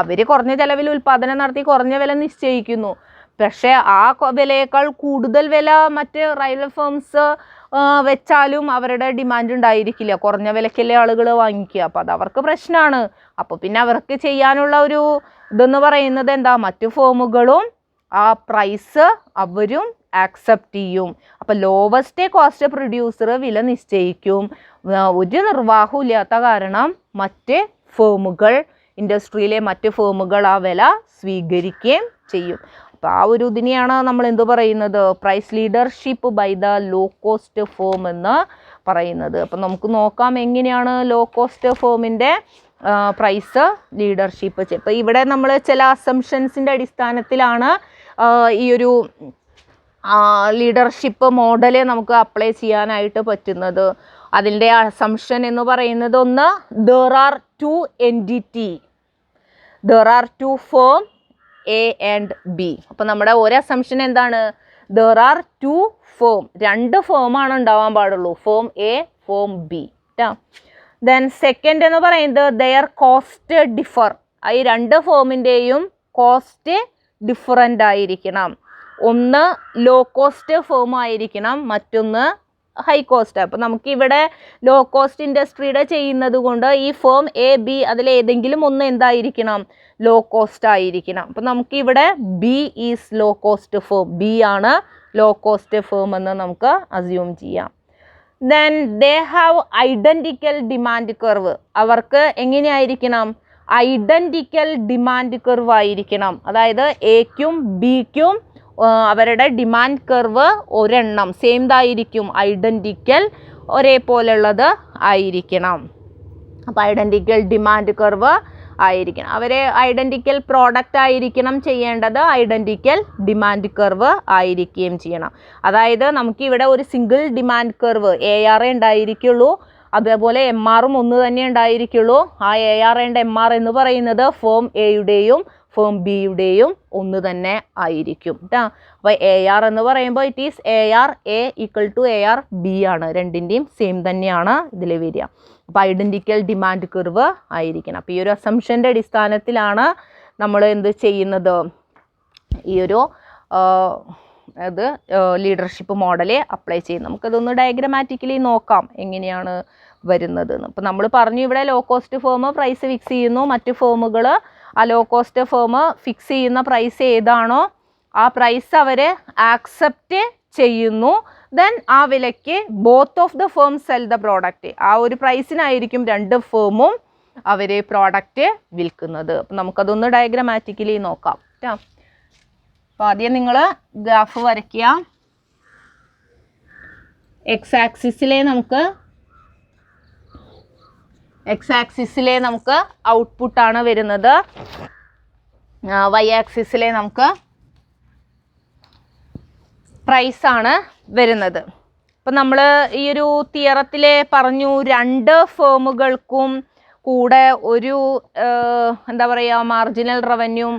Speaker 1: അവർ കുറഞ്ഞ ചിലവിൽ ഉൽപ്പാദനം നടത്തി കുറഞ്ഞ വില നിശ്ചയിക്കുന്നു. പക്ഷേ ആ വിലയേക്കാൾ കൂടുതൽ വില മറ്റ് റൈവൽ ഫേംസ് വെച്ചാലും അവരുടെ ഡിമാൻഡ് ഉണ്ടായിരിക്കില്ല. കുറഞ്ഞ വിലക്കല്ലേ ആളുകൾ വാങ്ങിക്കുക. അപ്പോൾ അത് അവർക്ക് പ്രശ്നമാണ്. അപ്പോൾ പിന്നെ അവർക്ക് ചെയ്യാനുള്ള ഒരു ഇതെന്ന് പറയുന്നത് എന്താ? മറ്റു ഫേമുകളും ആ പ്രൈസ് അവരും ആക്സെപ്റ്റ് ചെയ്യും. അപ്പോൾ ലോവസ്റ്റ് കോസ്റ്റ് പ്രൊഡ്യൂസർ വില നിശ്ചയിക്കും. ഒരു നിർവാഹവും ഇല്ലാത്ത കാരണം മറ്റ് ഫേമുകൾ, ഇൻഡസ്ട്രിയിലെ മറ്റ് ഫേമുകൾ ആ വില സ്വീകരിക്കുകയും ചെയ്യും. അപ്പോൾ ആ ഒരു ഇതിനെയാണ് നമ്മൾ എന്ത് പറയുന്നത്? Price leadership by the low cost firm എന്ന് പറയുന്നത്. അപ്പം നമുക്ക് നോക്കാം എങ്ങനെയാണ് ലോ കോസ്റ്റ് ഫേമിൻ്റെ പ്രൈസ് ലീഡർഷിപ്പ്. ഇപ്പോൾ ഇവിടെ നമ്മൾ ചില അസംഷൻസിൻ്റെ അടിസ്ഥാനത്തിലാണ് ഈ ഒരു ലീഡർഷിപ്പ് മോഡല് നമുക്ക് അപ്ലൈ ചെയ്യാനായിട്ട് പറ്റുന്നത്. അതിൻ്റെ അസംഷൻ എന്ന് പറയുന്നത് ഒന്ന്, there are two entity, there are two firm A and B. അപ്പോൾ നമ്മുടെ ഒരു അസംഷൻ എന്താണ്? ദർ ആർ ടു ഫേം, രണ്ട് ഫേമാണ് ഉണ്ടാവാൻ പാടുള്ളൂ, firm A firm B. Then second എന്ന് പറയുന്നത് ദെയർ കോസ്റ്റ് ഡിഫർ. ഈ രണ്ട് ഫേമിൻ്റെയും കോസ്റ്റ് ഡിഫറൻ്റ് ആയിരിക്കണം. ഒന്ന് ലോ കോസ്റ്റ് ഫേം ആയിരിക്കണം, മറ്റൊന്ന് ഹൈ കോസ്റ്റ്. അപ്പോൾ നമുക്കിവിടെ ലോ കോസ്റ്റ് ഇൻഡസ്ട്രിയുടെ ചെയ്യുന്നത് കൊണ്ട് ഈ ഫേം എ ബി അതിലേതെങ്കിലും ഒന്ന് എന്തായിരിക്കണം? ലോ കോസ്റ്റ് ആയിരിക്കണം. അപ്പോൾ നമുക്കിവിടെ B is low cost firm, B ആണ് ലോ കോസ്റ്റ് ഫേം എന്ന് നമുക്ക് അസ്യൂം ചെയ്യാം. Then they have identical demand curve. അവർക്ക് എങ്ങനെയായിരിക്കണം? ഐഡൻറ്റിക്കൽ ഡിമാൻഡ് കർവ് ആയിരിക്കണം. അതായത് എക്കും ബിക്കും അവരുടെ ഡിമാൻഡ് കർവ് ഒരെണ്ണം സെയിംതായിരിക്കും, ഐഡൻറ്റിക്കൽ ഒരേപോലെയുള്ളത് ആയിരിക്കണം. അപ്പോൾ ഐഡൻറ്റിക്കൽ ഡിമാൻഡ് കർവ് ആയിരിക്കണം. അവരെ ഐഡൻറ്റിക്കൽ പ്രോഡക്റ്റ് ആയിരിക്കണം ചെയ്യേണ്ടത്, ഐഡൻറ്റിക്കൽ ഡിമാൻഡ് കർവ് ആയിരിക്കുകയും ചെയ്യണം. അതായത് നമുക്കിവിടെ ഒരു സിംഗിൾ ഡിമാൻഡ് കർവ് AR ഉണ്ടായിരിക്കുള്ളൂ, അതേപോലെ MRും ഒന്ന് തന്നെ ഉണ്ടായിരിക്കുള്ളൂ. ആ AR ആൻഡ് MR എന്ന് പറയുന്നത് ഫേം എയുടെയും ഫേം ബിയുടെയും ഒന്ന് തന്നെ ആയിരിക്കും കേട്ടോ. അപ്പോൾ AR എന്ന് പറയുമ്പോൾ it is AR A equal to AR B ആണ്, രണ്ടിൻ്റെയും സെയിം തന്നെയാണ് ഇതിൽ വരിക. അപ്പോൾ ഐഡൻറ്റിക്കൽ ഡിമാൻഡ് കർവ് ആയിരിക്കണം. അപ്പോൾ ഈ ഒരു അസംഷൻ്റെ അടിസ്ഥാനത്തിലാണ് നമ്മൾ എന്ത് ചെയ്യുന്നത്? ഈ ഒരു ലീഡർഷിപ്പ് മോഡല് അപ്ലൈ ചെയ്യും. നമുക്കതൊന്ന് ഡയഗ്രമാറ്റിക്കലി നോക്കാം എങ്ങനെയാണ് വരുന്നത്. അപ്പോൾ നമ്മൾ പറഞ്ഞു ഇവിടെ low cost firm price fix ചെയ്യുന്നു, മറ്റ് ഫേമുകൾ ആ ലോ കോസ്റ്റ് ഫേം ഫിക്സ് ചെയ്യുന്ന പ്രൈസ് ഏതാണോ ആ പ്രൈസ് അവർ ആക്സെപ്റ്റ് ചെയ്യുന്നു. ദെൻ ആ വിലയ്ക്ക് both of the firm sell the product. ആ ഒരു പ്രൈസിനായിരിക്കും രണ്ട് ഫേമും അവർ പ്രോഡക്റ്റ് വിൽക്കുന്നത്. അപ്പം നമുക്കതൊന്ന് ഡയഗ്രമാറ്റിക്കലി നോക്കാം കേട്ടോ. അപ്പോൾ ആദ്യം നിങ്ങൾ ഗ്രാഫ് വരയ്ക്കുക. എക്സ് ആക്സിസിലെ നമുക്ക് ഔട്ട്പുട്ടാണ് വരുന്നത്, വൈ ആക്സിസിലെ നമുക്ക് പ്രൈസാണ് വരുന്നത്. അപ്പം നമ്മൾ ഈ ഒരു തിയറത്തിൽ പറഞ്ഞു രണ്ട് ഫേമുകൾക്കും കൂടെ ഒരു എന്താ പറയുക മാർജിനൽ റവന്യൂ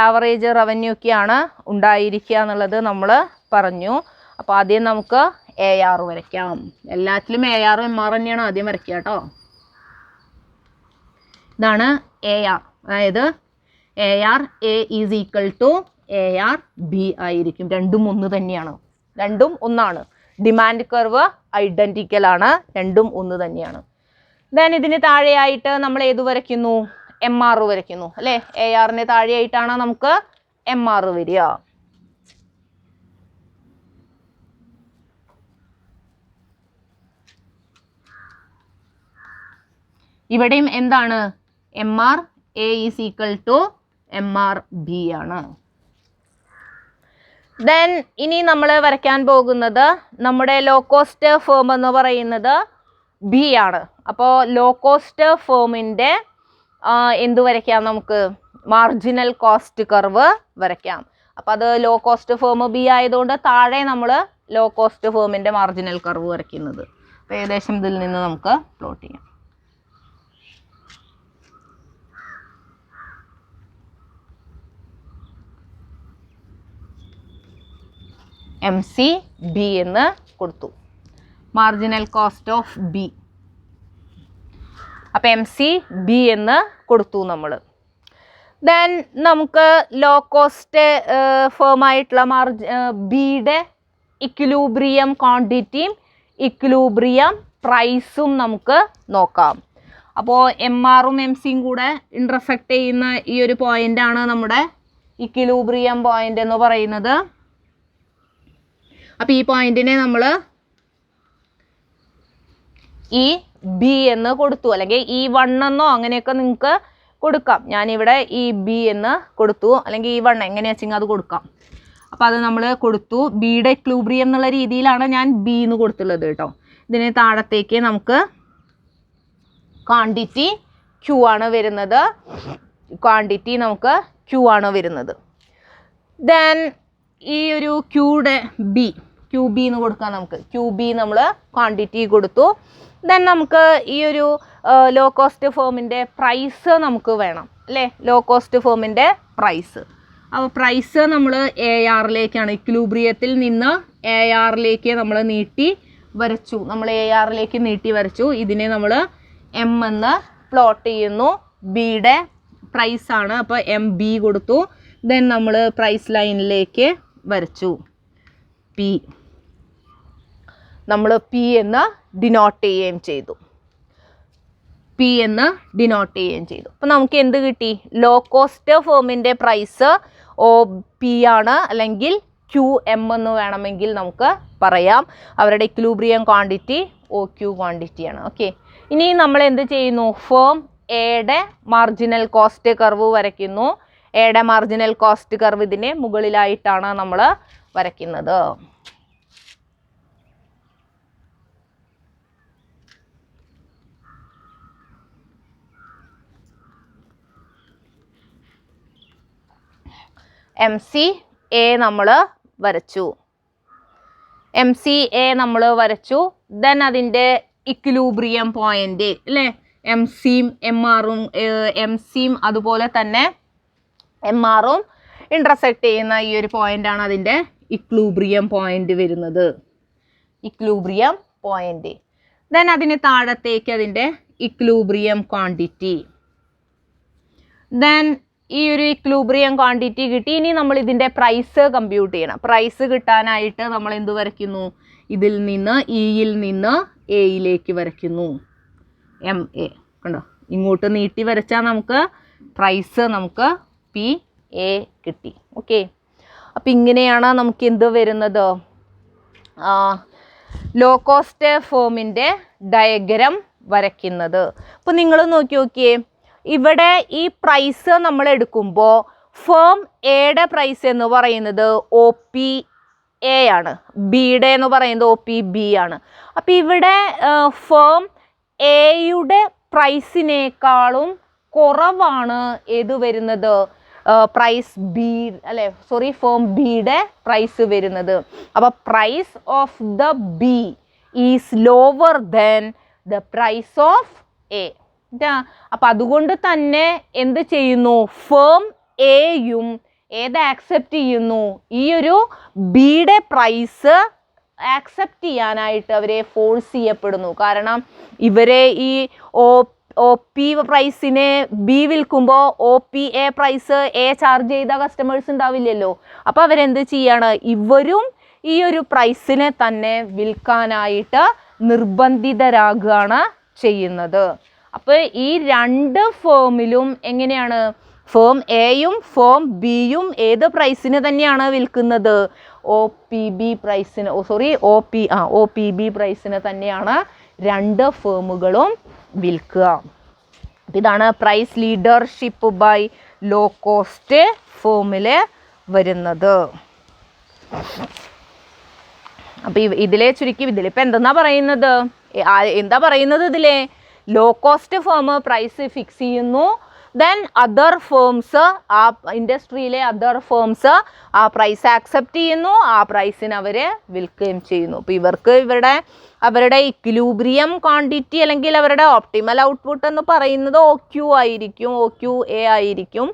Speaker 1: ആവറേജ് റവന്യൂ ഒക്കെയാണ് ഉണ്ടായിരിക്കുക എന്നുള്ളത് നമ്മൾ പറഞ്ഞു. അപ്പോൾ ആദ്യം നമുക്ക് AR വരയ്ക്കാം. എല്ലാത്തിലും AR MR തന്നെയാണ് ആദ്യം വരയ്ക്കുക കേട്ടോ. ഇതാണ് AR, അതായത് AR A is equal to AR B ആയിരിക്കും. രണ്ടും ഒന്ന് തന്നെയാണ്, രണ്ടും ഒന്നാണ്. ഡിമാൻഡ് കർവ് ഐഡൻറ്റിക്കൽ ആണ്, രണ്ടും ഒന്ന് തന്നെയാണ്. ദെൻ ഇതിന് താഴെയായിട്ട് നമ്മൾ ഏത് വരയ്ക്കുന്നു? MR വരയ്ക്കുന്നു അല്ലേ. ARന് താഴെയായിട്ടാണ് നമുക്ക് MR വരിക. ഇവിടെയും എന്താണ് MR A is equal to MR B ആണ്. ദെൻ ഇനി നമ്മൾ വരയ്ക്കാൻ പോകുന്നത് നമ്മുടെ ലോ കോസ്റ്റ് ഫേം എന്ന് പറയുന്നത് B ആണ്. അപ്പോൾ ലോ കോസ്റ്റ് ഫേമിൻ്റെ എന്ത് വരയ്ക്കാം, നമുക്ക് മാർജിനൽ കോസ്റ്റ് കർവ് വരയ്ക്കാം. അപ്പോൾ അത് ലോ കോസ്റ്റ് ഫേം B ആയതുകൊണ്ട് താഴെ നമ്മൾ ലോ കോസ്റ്റ് ഫേമിൻ്റെ മാർജിനൽ കർവ് വരയ്ക്കുന്നത്. അപ്പോൾ ഏകദേശം ഇതിൽ നിന്ന് നമുക്ക് പ്ലോട്ട് ചെയ്യാം. MC എന്ന് കൊടുത്തു, മാർജിനൽ കോസ്റ്റ് ഓഫ് B. അപ്പം MC എന്ന് കൊടുത്തു നമ്മൾ. ദെൻ നമുക്ക് ലോ കോസ്റ്റ് ഫേമായിട്ടുള്ള ബിയുടെ ഇക്വിലിബ്രിയം ക്വാണ്ടിറ്റിയും ഇക്വിലിബ്രിയം പ്രൈസും നമുക്ക് നോക്കാം. അപ്പോൾ MRും MCയും കൂടെ ഇൻ്റർസെക്റ്റ് ചെയ്യുന്ന ഈ ഒരു പോയിൻ്റാണ് നമ്മുടെ ഇക്വിലിബ്രിയം പോയിൻ്റ് എന്ന് പറയുന്നത്. അപ്പോൾ ഈ പോയിന്റിനെ നമ്മൾ B എന്ന് കൊടുത്തു, അല്ലെങ്കിൽ E1 എന്നോ അങ്ങനെയൊക്കെ നിങ്ങൾക്ക് കൊടുക്കാം. ഞാനിവിടെ B എന്ന് കൊടുത്തു, അല്ലെങ്കിൽ E1 എങ്ങനെയാ വെച്ചെങ്കിൽ അത് കൊടുക്കാം. അപ്പോൾ അത് നമ്മൾ കൊടുത്തു. ബിയുടെ ഇക്വിലിബ്രിയം എന്നുള്ള രീതിയിലാണ് ഞാൻ B എന്ന് കൊടുത്തുള്ളത് കേട്ടോ. ഇതിന് താഴത്തേക്ക് നമുക്ക് ക്വാണ്ടിറ്റി Q ആണ് വരുന്നത്. ക്വാണ്ടിറ്റി നമുക്ക് Q ആണ് വരുന്നത്. ദെൻ ഈ ഒരു QB എന്ന് കൊടുക്കാം. നമുക്ക് QB നമ്മൾ ക്വാണ്ടിറ്റി കൊടുത്തു. ദെൻ നമുക്ക് ഈ ഒരു ലോ കോസ്റ്റ് ഫേമിൻ്റെ പ്രൈസ് നമുക്ക് വേണം അല്ലേ, ലോ കോസ്റ്റ് ഫേമിൻ്റെ പ്രൈസ്. അപ്പോൾ പ്രൈസ് നമ്മൾ ARലേക്കാണ്, ഇക്വിലിബ്രിയത്തിൽ നിന്ന് ARലേക്ക് നമ്മൾ നീട്ടി വരച്ചു. ഇതിനെ നമ്മൾ M എന്ന് പ്ലോട്ട് ചെയ്യുന്നു. ബിയുടെ പ്രൈസാണ്, അപ്പോൾ MB കൊടുത്തു. ദെൻ നമ്മൾ പ്രൈസ് ലൈനിലേക്ക് വരച്ചു നമ്മൾ P എന്ന് ഡിനോട്ട് ചെയ്യുകയും ചെയ്തു. അപ്പോൾ നമുക്ക് എന്ത് കിട്ടി, ലോ കോസ്റ്റ് ഫേമിൻ്റെ പ്രൈസ് OP ആണ്, അല്ലെങ്കിൽ QM എന്ന് വേണമെങ്കിൽ നമുക്ക് പറയാം. അവരുടെ ഇക്വിലിബ്രിയം ക്വാണ്ടിറ്റി OQ ക്വാണ്ടിറ്റിയാണ്. ഓക്കെ, ഇനി നമ്മൾ എന്ത് ചെയ്യുന്നു, ഫേം എയുടെ മാർജിനൽ കോസ്റ്റ് കർവ് വരയ്ക്കുന്നു. എയുടെ മാർജിനൽ കോസ്റ്റ് കർവ് ഇതിന് മുകളിലായിട്ടാണ് നമ്മൾ വരയ്ക്കുന്നത്. MCA നമ്മൾ വരച്ചു. ദെൻ അതിൻ്റെ ഇക്വിലിബ്രിയം പോയിന്റ് അല്ലേ, MCയും MRും അതുപോലെ തന്നെ MRും ഇൻ്റർസെക്റ്റ് ചെയ്യുന്ന ഈ ഒരു പോയിൻ്റാണ് അതിൻ്റെ ഇക്വിലിബ്രിയം പോയിന്റ് വരുന്നത്. ദെൻ അതിന് താഴത്തേക്ക് അതിൻ്റെ ഇക്വിലിബ്രിയം ക്വാണ്ടിറ്റി. ദെൻ ഈ ഒരു ഇക്വിലിബ്രിയം ക്വാണ്ടിറ്റി കിട്ടി. ഇനി നമ്മൾ ഇതിൻ്റെ പ്രൈസ് കമ്പ്യൂട്ട് ചെയ്യണം. പ്രൈസ് കിട്ടാനായിട്ട് നമ്മൾ എന്ത് വരയ്ക്കുന്നു, ഇതിൽ നിന്ന് ഇയിൽ നിന്ന് എയിലേക്ക് വരയ്ക്കുന്നു. MA കണ്ടോ, ഇങ്ങോട്ട് നീട്ടി വരച്ചാൽ നമുക്ക് പ്രൈസ് നമുക്ക് PA കിട്ടി. ഓക്കെ, അപ്പം ഇങ്ങനെയാണ് നമുക്ക് എന്ത് വരുന്നത്, ലോ കോസ്റ്റ് ഫേമിൻ്റെ ഡയഗ്രം വരയ്ക്കുന്നത്. അപ്പോൾ നിങ്ങൾ നോക്കിയേ, ഇവിടെ ഈ പ്രൈസ് നമ്മൾ എടുക്കുമ്പോൾ ഫേം എയുടെ പ്രൈസ് എന്ന് പറയുന്നത് OPA ആണ്, ബിയുടെ എന്ന് പറയുന്നത് OPB ആണ്. അപ്പോൾ ഇവിടെ ഫേം എയുടെ പ്രൈസിനേക്കാളും കുറവാണ് ഏത് വരുന്നത്, പ്രൈസ് ബി അല്ലേ, ഫേം ബിയുടെ പ്രൈസ് വരുന്നത്. അപ്പോൾ price of the B is lower than the price of A. അപ്പം അതുകൊണ്ട് തന്നെ എന്ത് ചെയ്യുന്നു, ഫേം എയും ഏത് ആക്സെപ്റ്റ് ചെയ്യുന്നു, ഈ ഒരു ബിയുടെ പ്രൈസ് ആക്സെപ്റ്റ് ചെയ്യാനായിട്ട് അവരെ ഫോഴ്സ് ചെയ്യപ്പെടുന്നു. കാരണം ഇവരെ ഈ OP പ്രൈസിനെ B വിൽക്കുമ്പോൾ OPA പ്രൈസ് A ചാർജ് ചെയ്ത കസ്റ്റമേഴ്സ് ഉണ്ടാവില്ലല്ലോ. അപ്പോൾ അവരെന്ത് ചെയ്യാണ്, ഇവരും ഈ ഒരു പ്രൈസിനെ തന്നെ വിൽക്കാനായിട്ട് നിർബന്ധിതരാകുകയാണ് ചെയ്യുന്നത്. അപ്പോൾ ഈ രണ്ട് ഫേമിലും എങ്ങനെയാണ്, ഫേം എയും ഫേം ബിയും ഏത് പ്രൈസിന് തന്നെയാണ് വിൽക്കുന്നത്, OPB പ്രൈസിന് തന്നെയാണ് രണ്ട് ഫേമുകളും വിൽക്കുക. ഇതാണ് price leadership by low cost ഫേമിൽ വരുന്നത്. അപ്പം ഇതിലെ ചുരുക്കി ഇതിലിപ്പോൾ എന്തെന്നാ പറയുന്നത്, എന്താ പറയുന്നത് ഇതിലെ low cost firm price fix ചെയ്യുന്നു, ദെൻ അതർ ഫേംസ് ആ ഇൻഡസ്ട്രിയിലെ അതർ ഫേംസ് ആ പ്രൈസ് ആക്സെപ്റ്റ് ചെയ്യുന്നു, ആ പ്രൈസിന് അവർ വിൽക്കുകയും ചെയ്യുന്നു. അപ്പോൾ ഇവർക്ക് അവരുടെ ഇക്വിലിബ്രിയം ക്വാണ്ടിറ്റി അല്ലെങ്കിൽ അവരുടെ ഓപ്റ്റിമൽ ഔട്ട്പുട്ട് എന്ന് പറയുന്നത് OQ ആയിരിക്കും, OQA ആയിരിക്കും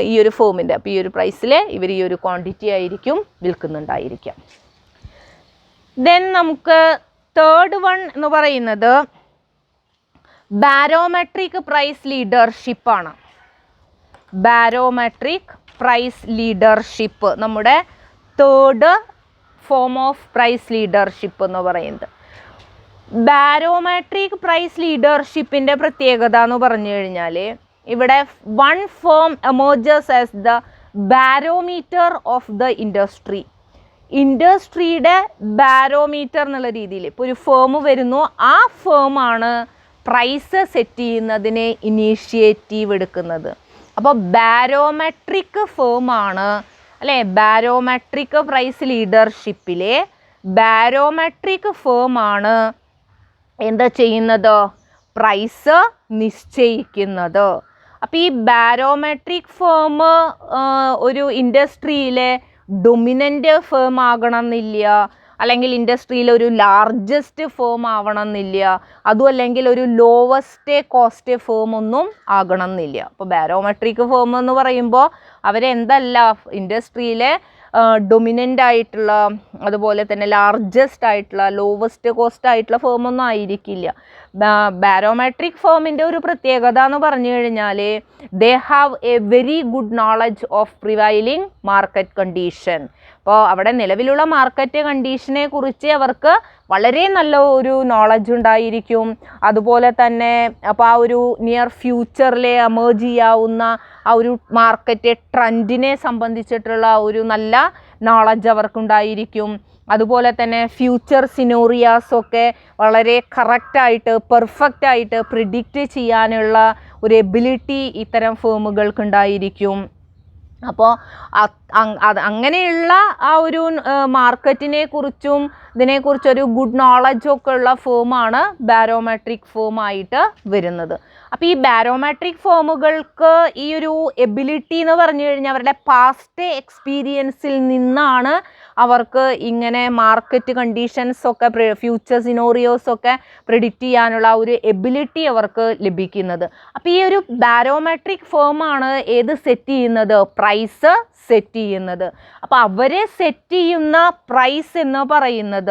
Speaker 1: ഈ ഒരു ഫേമിൻ്റെ. അപ്പോൾ ഈ ഒരു പ്രൈസിൽ ഇവർ ഈ ഒരു ക്വാണ്ടിറ്റി ആയിരിക്കും വിൽക്കുന്നുണ്ടായിരിക്കാം. ദെൻ നമുക്ക് തേർഡ് വൺ എന്ന് പറയുന്നത് ബാരോമെട്രിക് പ്രൈസ് ലീഡർഷിപ്പാണ്. ബാരോമെട്രിക് പ്രൈസ് ലീഡർഷിപ്പ് നമ്മുടെ third form of price leadership എന്ന് പറയുന്നത്. ബാരോമെട്രിക് പ്രൈസ് ലീഡർഷിപ്പിൻ്റെ പ്രത്യേകത എന്ന് പറഞ്ഞു കഴിഞ്ഞാൽ ഇവിടെ one firm emerges as the barometer of the industry. ഇൻഡസ്ട്രിയുടെ ബാരോമീറ്റർ എന്നുള്ള രീതിയിൽ ഇപ്പോൾ ഒരു ഫേം വരുന്നു, ആ ഫേമാണ് പ്രൈസ് സെറ്റ് ചെയ്യുന്നതിന് ഇനീഷ്യേറ്റീവ് എടുക്കുന്നത്. അപ്പോൾ ബാരോമെട്രിക് ഫേമാണ് അല്ലേ, ബാരോമെട്രിക് പ്രൈസ് ലീഡർഷിപ്പിലെ ബാരോമെട്രിക് ഫേമാണ് എന്താ ചെയ്യുന്നത്, പ്രൈസ് നിശ്ചയിക്കുന്നത്. അപ്പോൾ ഈ ബാരോമെട്രിക് ഫേം ഒരു ഇൻഡസ്ട്രിയിലെ ഡൊമിനൻ്റ് ഫേം ആകണമെന്നില്ല, അല്ലെങ്കിൽ ഇൻഡസ്ട്രിയിൽ ഒരു ലാർജസ്റ്റ് ഫേം ആവണമെന്നില്ല, അതും അല്ലെങ്കിൽ ഒരു ലോവസ്റ്റ് കോസ്റ്റ് ഫേം ഒന്നും ആകണമെന്നില്ല. അപ്പോൾ ബാരോമെട്രിക് ഫേം എന്ന് പറയുമ്പോൾ അവരെന്തല്ല ഇൻഡസ്ട്രിയിലെ ഡൊമിനൻ്റ് ആയിട്ടുള്ള അതുപോലെ തന്നെ ലാർജസ്റ്റ് ആയിട്ടുള്ള ലോവസ്റ്റ് കോസ്റ്റ് ആയിട്ടുള്ള ഫേമൊന്നും ആയിരിക്കില്ല. ബാരോമെട്രിക് ഫേമിൻ്റെ ഒരു പ്രത്യേകത എന്ന് പറഞ്ഞു കഴിഞ്ഞാൽ they have A very good knowledge of prevailing market condition. അപ്പോൾ അവിടെ നിലവിലുള്ള മാർക്കറ്റ് കണ്ടീഷനെ കുറിച്ച് അവർക്ക് വളരെ നല്ല ഒരു നോളജ് ഉണ്ടായിരിക്കും. അതുപോലെ തന്നെ അപ്പോൾ ആ ഒരു നിയർ ഫ്യൂച്ചറിലെ എമേർജ് ചെയ്യാവുന്ന ആ ഒരു മാർക്കറ്റ് ട്രെൻഡിനെ സംബന്ധിച്ചിട്ടുള്ള ഒരു നല്ല നോളജ് അവർക്കുണ്ടായിരിക്കും. അതുപോലെ തന്നെ ഫ്യൂച്ചർ സിനോറിയാസൊക്കെ വളരെ കറക്റ്റായിട്ട് പെർഫെക്റ്റായിട്ട് പ്രിഡിക്റ്റ് ചെയ്യാനുള്ള ഒരു എബിലിറ്റി ഇത്തരം ഫേമുകൾക്കുണ്ടായിരിക്കും. അപ്പോൾ അങ്ങനെയുള്ള ആ ഒരു മാർക്കറ്റിനെ കുറിച്ചും ഇതിനെക്കുറിച്ചൊരു ഗുഡ് നോളജൊക്കെ ഉള്ള ഫേമാണ് ബാരോമെട്രിക് ഫേമായിട്ട് വരുന്നത്. അപ്പോൾ ഈ ബാരോമെട്രിക് ഫേമുകൾക്ക് ഈ ഒരു എബിലിറ്റി എന്ന് പറഞ്ഞു കഴിഞ്ഞാൽ അവരുടെ പാസ്റ്റ് എക്സ്പീരിയൻസിൽ നിന്നാണ് അവർക്ക് ഇങ്ങനെ മാർക്കറ്റ് കണ്ടീഷൻസൊക്കെ ഫ്യൂച്ചർ സിനോറിയോസൊക്കെ പ്രിഡിക്റ്റ് ചെയ്യാനുള്ള ഒരു എബിലിറ്റി അവർക്ക് ലഭിക്കുന്നത്. അപ്പോൾ ഈ ഒരു ബാരോമെട്രിക് ഫേമാണ് ഏത് സെറ്റ് ചെയ്യുന്നത്, പ്രൈസ് സെറ്റ് ചെയ്യുന്നത്. അപ്പോൾ അവരെ സെറ്റ് ചെയ്യുന്ന പ്രൈസ് എന്ന് പറയുന്നത്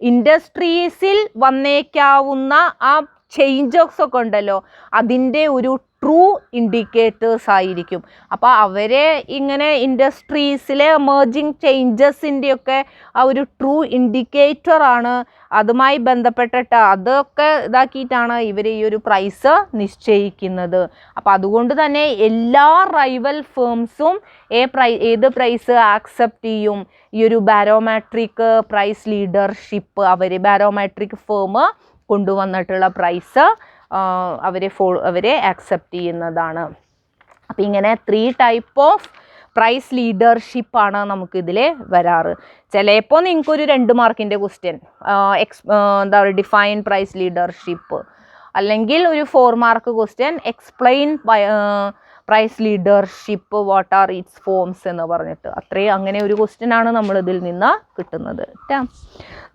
Speaker 1: ഇൻഡസ്ട്രീസിൽ വന്നേക്കാവുന്ന ആ ചേഞ്ചസ് ഒക്കെ ഉണ്ടല്ലോ അതിൻ്റെ ഒരു ട്രൂ ഇൻഡിക്കേറ്റേഴ്സ് ആയിരിക്കും. അപ്പോൾ അവരെ ഇങ്ങനെ ഇൻഡസ്ട്രീസിലെ എമേർജിങ് ചേഞ്ചസിൻ്റെയൊക്കെ ആ ഒരു ട്രൂ ഇൻഡിക്കേറ്ററാണ്. അതുമായി ബന്ധപ്പെട്ടിട്ട് അതൊക്കെ ഇതാക്കിയിട്ടാണ് ഇവർ ഈ ഒരു പ്രൈസ് നിശ്ചയിക്കുന്നത്. അപ്പോൾ അതുകൊണ്ട് തന്നെ എല്ലാ റൈവൽ ഫേംസും ഏത് പ്രൈസ് ആക്സെപ്റ്റ് ചെയ്യും, ഈ ഒരു barometric price leadership barometric firm കൊണ്ടുവന്നിട്ടുള്ള പ്രൈസ് അവരെ ആക്സെപ്റ്റ് ചെയ്യുന്നതാണ്. അപ്പം ഇങ്ങനെ 3 ടൈപ്പ് ഓഫ് പ്രൈസ് ലീഡർഷിപ്പാണ് നമുക്കിതിൽ വരാറ്. ചിലപ്പോൾ നിങ്ങൾക്കൊരു 2 മാർക്കിൻ്റെ ക്വസ്റ്റ്യൻ എന്താ പറയുക ഡിഫൈൻ പ്രൈസ് ലീഡർഷിപ്പ്, അല്ലെങ്കിൽ ഒരു 4 mark question explain price leadership what are its forms എന്ന് പറഞ്ഞിട്ട് അങ്ങനെ ഒരു ക്വസ്റ്റ്യനാണ് നമ്മളിതിൽ നിന്ന് കിട്ടുന്നത്.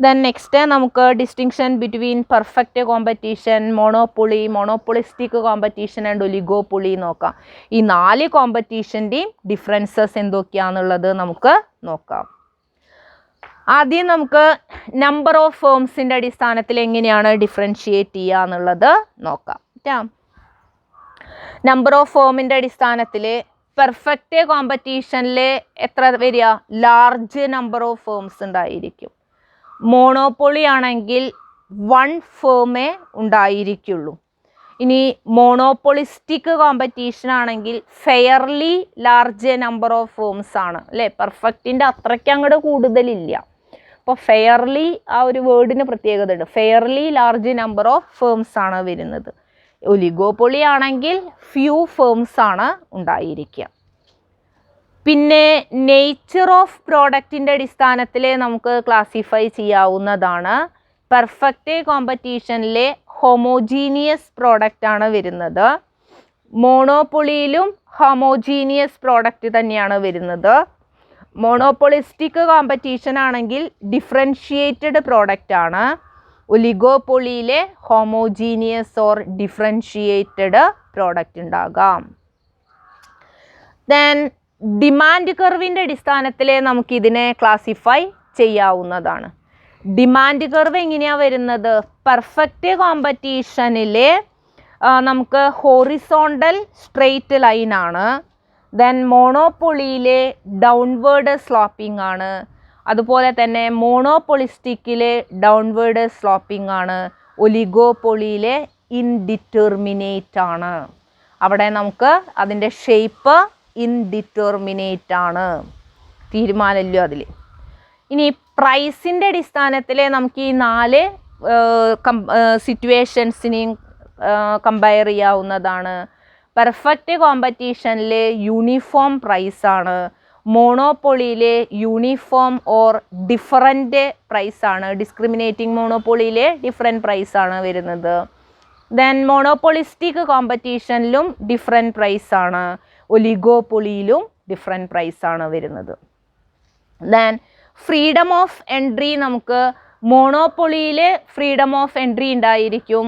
Speaker 1: ദെൻ നെക്സ്റ്റ് നമുക്ക് distinction between perfect competition, monopolistic competition and oligopoly നോക്കാം. ഈ 4 കോമ്പറ്റീഷൻ്റെയും ഡിഫറൻസസ് എന്തൊക്കെയാണെന്നുള്ളത് നമുക്ക് നോക്കാം. ആദ്യം നമുക്ക് നമ്പർ ഓഫ് ഫേംസിൻ്റെ അടിസ്ഥാനത്തിൽ എങ്ങനെയാണ് ഡിഫറൻഷിയേറ്റ് ചെയ്യുക എന്നുള്ളത് നോക്കാം. നമ്പർ ഓഫ് ഫേമിൻ്റെ അടിസ്ഥാനത്തിൽ പെർഫെക്റ്റ് കോമ്പറ്റീഷനിൽ എത്ര വരിക, ലാർജ് നമ്പർ ഓഫ് ഫേംസ് ഉണ്ടായിരിക്കും. മോണോപ്പൊളി ആണെങ്കിൽ 1 ഫേമേ ഉണ്ടായിരിക്കുള്ളൂ. ഇനി മോണോപ്പൊളിസ്റ്റിക് കോമ്പറ്റീഷൻ ആണെങ്കിൽ fairly large number of firms ആണ് അല്ലേ, പെർഫെക്റ്റിൻ്റെ അത്രയ്ക്ക് അങ്ങോട്ട് കൂടുതലില്ല. അപ്പോൾ ഫെയർലി ആ ഒരു വേർഡിന് പ്രത്യേകത ഉണ്ട്, fairly large number of firms ആണ് വരുന്നത്. ഒലിഗോപ്പൊളി ആണെങ്കിൽ ഫ്യൂ ഫേംസ് ആണ് ഉണ്ടായിരിക്കുക. പിന്നെ നേച്ചർ ഓഫ് പ്രോഡക്റ്റിൻ്റെ അടിസ്ഥാനത്തിൽ നമുക്ക് ക്ലാസിഫൈ ചെയ്യാവുന്നതാണ്. പെർഫെക്റ്റ് കോമ്പറ്റീഷനിലെ ഹോമോജീനിയസ് പ്രോഡക്റ്റ് ആണ് വരുന്നത്. മോണോപ്പൊളിയിലും ഹോമോജീനിയസ് പ്രോഡക്റ്റ് തന്നെയാണ് വരുന്നത്. മോണോപ്പൊളിസ്റ്റിക് കോമ്പറ്റീഷൻ ആണെങ്കിൽ ഡിഫറൻഷിയേറ്റഡ് പ്രോഡക്റ്റ് ആണ്. ഒലിഗോപ്പൊളിയിലെ ഹോമോജീനിയസ് ഓർ ഡിഫറൻഷിയേറ്റഡ് പ്രോഡക്റ്റ് ഉണ്ടാകാം. ദെൻ ഡിമാൻഡ് കർവിൻ്റെ അടിസ്ഥാനത്തിൽ നമുക്കിതിനെ ക്ലാസിഫൈ ചെയ്യാവുന്നതാണ്. ഡിമാൻഡ് കർവ് എങ്ങനെയാണ് വരുന്നത്? പെർഫെക്റ്റ് കോമ്പറ്റീഷനിലെ നമുക്ക് ഹോറിസോണ്ടൽ സ്ട്രെയിറ്റ് ലൈൻ ആണ്. ദെൻ മോണോപ്പൊളിയിലെ ഡൗൺവേർഡ് സ്ലോപ്പിംഗ് ആണ്. അതുപോലെ തന്നെ മോണോപ്പൊളിസ്റ്റിക്കിലെ ഡൗൺവേർഡ് സ്ലോപ്പിംഗ് ആണ്. ഒലിഗോപ്പൊളിയിലെ ഇൻഡിറ്റർമിനേറ്റ് ആണ്. അവിടെ നമുക്ക് അതിൻ്റെ ഷേപ്പ് ഇൻഡിറ്റർമിനേറ്റ് ആണ്, തീരുമാനമില്ല അതിൽ. ഇനി പ്രൈസിൻ്റെ അടിസ്ഥാനത്തിൽ നമുക്ക് ഈ 4 സിറ്റുവേഷൻസിനെയും കമ്പയർ ചെയ്യാവുന്നതാണ്. പെർഫെക്റ്റ് കോമ്പറ്റീഷനിൽ യൂണിഫോം പ്രൈസാണ്. മോണോപ്പൊളിയിലെ യൂണിഫോം ഓർ ഡിഫറൻറ്റ് പ്രൈസാണ്. ഡിസ്ക്രിമിനേറ്റിംഗ് മോണോപ്പൊളിയിലെ ഡിഫറൻറ്റ് പ്രൈസാണ് വരുന്നത്. ദെൻ മോണോപ്പൊളിസ്റ്റിക് കോമ്പറ്റീഷനിലും ഡിഫറൻറ്റ് പ്രൈസാണ്. ഒലിഗോപ്പൊളിയിലും ഡിഫറൻറ്റ് പ്രൈസാണ് വരുന്നത്. ദെൻ ഫ്രീഡം ഓഫ് എൻട്രി, നമുക്ക് മോണോപ്പൊളിയിൽ ഫ്രീഡം ഓഫ് എൻട്രി ഉണ്ടായിരിക്കും.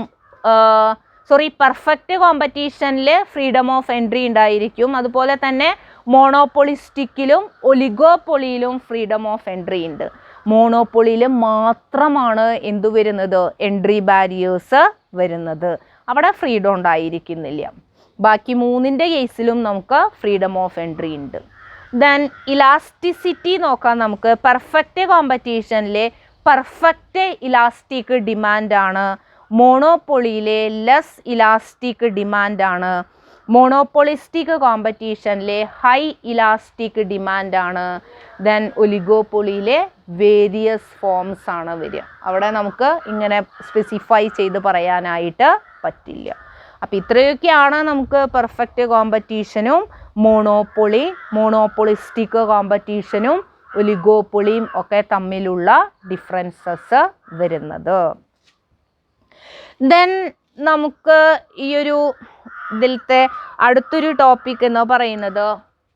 Speaker 1: പെർഫെക്റ്റ് കോമ്പറ്റീഷനിൽ ഫ്രീഡം ഓഫ് എൻട്രി ഉണ്ടായിരിക്കും. അതുപോലെ തന്നെ മോണോപ്പൊളിസ്റ്റിക്കിലും ഒലിഗോപ്പൊളിയിലും ഫ്രീഡം ഓഫ് എൻട്രി ഉണ്ട്. മോണോപ്പൊളിയിൽ മാത്രമാണ് എന്തു വരുന്നത്? എൻട്രി ബാരിയേഴ്സ് വരുന്നത്. അവിടെ ഫ്രീഡം ഉണ്ടായിരിക്കുന്നില്ല. ബാക്കി 3ൻ്റെ കേസിലും നമുക്ക് ഫ്രീഡം ഓഫ് എൻട്രി ഉണ്ട്. ദെൻ ഇലാസ്റ്റിസിറ്റി നോക്കാം നമുക്ക്. പെർഫെക്റ്റ് കോമ്പറ്റീഷനിലെ പെർഫെക്റ്റ് ഇലാസ്റ്റിക് ഡിമാൻഡാണ്. മോണോപ്പൊളിയിലെ ലെസ് ഇലാസ്റ്റിക് ഡിമാൻഡാണ്. മോണോപ്പൊളിസ്റ്റിക് കോമ്പറ്റീഷനിലെ ഹൈ ഇലാസ്റ്റിക് ഡിമാൻഡാണ്. ദെൻ ഒലിഗോപ്പൊളിയിലെ വേരിയസ് ഫോംസ് ആണ് വരിക. അവിടെ നമുക്ക് ഇങ്ങനെ സ്പെസിഫൈ ചെയ്ത് പറയാനായിട്ട് പറ്റില്ല. അപ്പോൾ ഇത്രയൊക്കെയാണ് നമുക്ക് പെർഫെക്റ്റ് കോമ്പറ്റീഷനും മോണോപ്പൊളിസ്റ്റിക് കോമ്പറ്റീഷനും ഒലിഗോപ്പൊളിയും ഒക്കെ തമ്മിലുള്ള ഡിഫറൻസസ് വരുന്നത്. ദെൻ നമുക്ക് ഈ ഒരു ഇതിലത്തെ അടുത്തൊരു ടോപ്പിക് എന്ന് പറയുന്നത്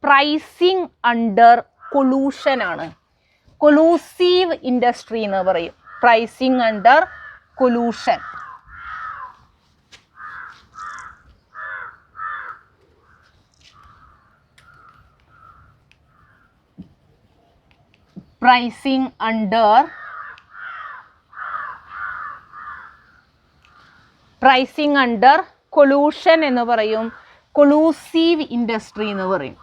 Speaker 1: പ്രൈസിങ് അണ്ടർ കൊളൂഷൻ ആണ്. കൊളൂസീവ് ഇൻഡസ്ട്രി എന്ന് പറയും. Pricing under collusion. Pricing under collusion എന്ന് പറയും. കൊളൂസീവ് ഇൻഡസ്ട്രി എന്ന് പറയും.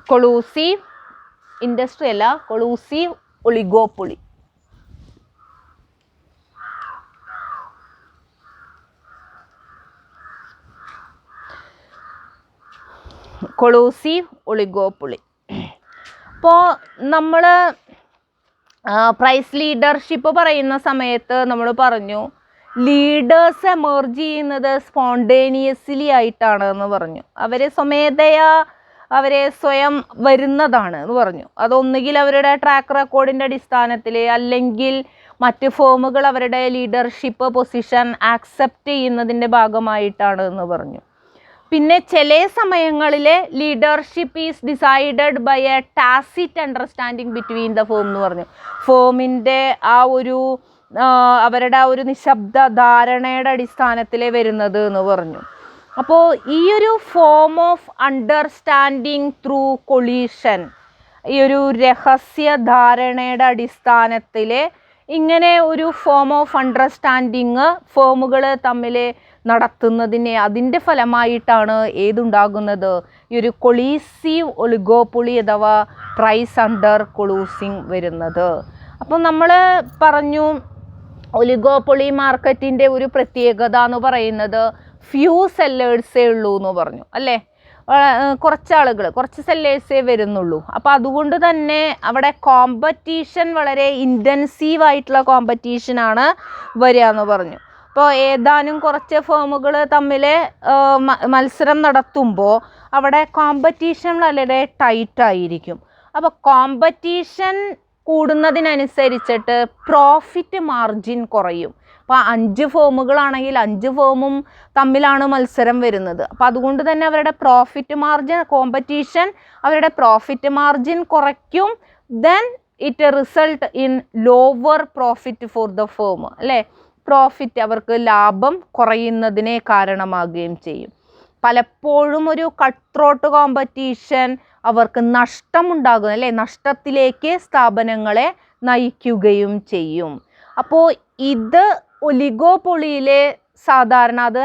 Speaker 1: കൊളൂസീവ് ഇൻഡസ്ട്രി അല്ല, കൊളൂസീവ് ഒളിഗോപ്പൊളി. Collusive oligopoly. അപ്പോൾ നമ്മൾ പ്രൈസ് ലീഡർഷിപ്പ് പറയുന്ന സമയത്ത് നമ്മൾ പറഞ്ഞു ലീഡേഴ്സ് എമർജ് ചെയ്യുന്നത് സ്പോണ്ടേനിയസ്ലി ആയിട്ടാണ് എന്ന് പറഞ്ഞു. അവരെ സ്വയം വരുന്നതാണ് എന്ന് പറഞ്ഞു. അതൊന്നുകിൽ അവരുടെ ട്രാക്ക് റെക്കോർഡിൻ്റെ അടിസ്ഥാനത്തിൽ, അല്ലെങ്കിൽ മറ്റ് ഫേമുകൾ അവരുടെ ലീഡർഷിപ്പ് പൊസിഷൻ ആക്സെപ്റ്റ് ചെയ്യുന്നതിൻ്റെ ഭാഗമായിട്ടാണ് എന്ന് പറഞ്ഞു. പിന്നെ ചില സമയങ്ങളിൽ leadership is decided by a tacit understanding between the firm എന്ന് പറഞ്ഞു. ഫേമിൻ്റെ അവരുടെ ആ ഒരു നിശബ്ദ ധാരണയുടെ അടിസ്ഥാനത്തിൽ വരുന്നത് എന്ന് പറഞ്ഞു. അപ്പോൾ ഈ ഒരു form of understanding through collision, ഈ ഒരു രഹസ്യ ധാരണയുടെ അടിസ്ഥാനത്തിൽ ഇങ്ങനെ ഒരു ഫോം ഓഫ് അണ്ടർസ്റ്റാൻഡിങ് ഫേമുകൾ തമ്മിൽ നടത്തുന്നതിനെ അതിൻ്റെ ഫലമായിട്ടാണ് ഏതുണ്ടാകുന്നത്? ഈ ഒരു കൊളീസീവ് ഒളിഗോപ്പൊളി അഥവാ പ്രൈസ് അണ്ടർ കൊളൂസിങ് വരുന്നത്. അപ്പോൾ നമ്മൾ പറഞ്ഞു ഒലിഗോപ്പൊളി മാർക്കറ്റിൻ്റെ ഒരു പ്രത്യേകത എന്ന് പറയുന്നത് ഫ്യൂ സെല്ലേഴ്സേ ഉള്ളൂ എന്ന് പറഞ്ഞു അല്ലേ. കുറച്ച് ആളുകൾ, കുറച്ച് സെല്ലേഴ്സേ വരുന്നുള്ളൂ. അപ്പോൾ അതുകൊണ്ട് തന്നെ അവിടെ കോമ്പറ്റീഷൻ വളരെ ഇൻറ്റൻസീവായിട്ടുള്ള കോമ്പറ്റീഷനാണ് വരിക എന്ന് പറഞ്ഞു. അപ്പോൾ ഏതാനും കുറച്ച് ഫേമുകൾ തമ്മിൽ മത്സരം നടത്തുമ്പോൾ അവിടെ കോമ്പറ്റീഷൻ വളരെ ടൈറ്റായിരിക്കും. അപ്പോൾ കോമ്പറ്റീഷൻ കൂടുന്നതിനനുസരിച്ചിട്ട് പ്രോഫിറ്റ് മാർജിൻ കുറയും. അപ്പോൾ 5 ഫേമുകളാണെങ്കിൽ 5 ഫേമും തമ്മിലാണ് മത്സരം വരുന്നത്. അപ്പോൾ അതുകൊണ്ട് തന്നെ അവരുടെ പ്രോഫിറ്റ് മാർജിൻ, കോമ്പറ്റീഷൻ അവരുടെ പ്രോഫിറ്റ് മാർജിൻ കുറയ്ക്കും. Then it result in lower profit for the firm, അല്ലേ? പ്രോഫിറ്റ്, അവർക്ക് ലാഭം കുറയുന്നതിനെ കാരണമാകുകയും ചെയ്യും. പലപ്പോഴും ഒരു കട്ട് ത്രോട്ട് കോമ്പറ്റീഷൻ അവർക്ക് നഷ്ടമുണ്ടാകും, അല്ലേ? നഷ്ടത്തിലേക്ക് സ്ഥാപനങ്ങളെ നയിക്കുകയും ചെയ്യും. അപ്പോൾ ഇത് ഒലിഗോപൊളിയിലെ സാധാരണ, അത്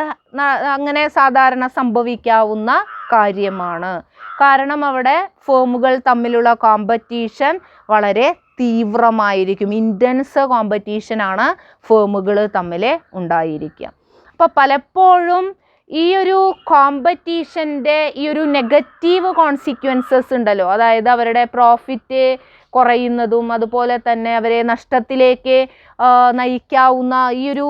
Speaker 1: അങ്ങനെ സാധാരണ സംഭവിക്കാവുന്ന കാര്യമാണ്. കാരണം അവിടെ ഫേമുകൾ തമ്മിലുള്ള കോമ്പറ്റീഷൻ വളരെ തീവ്രമായിരിക്കും. ഇൻറ്റൻസ് കോമ്പറ്റീഷനാണ് ഫേമുകൾ തമ്മിൽ ഉണ്ടായിരിക്കുക. അപ്പോൾ പലപ്പോഴും ഈ ഒരു കോമ്പറ്റീഷൻ്റെ ഈ ഒരു നെഗറ്റീവ് കോൺസിക്വൻസസ് ഉണ്ടല്ലോ, അതായത് അവരുടെ പ്രോഫിറ്റ് കുറയുന്നതും അതുപോലെ തന്നെ അവരെ നഷ്ടത്തിലേക്ക് നയിക്കാവുന്ന ഈ ഒരു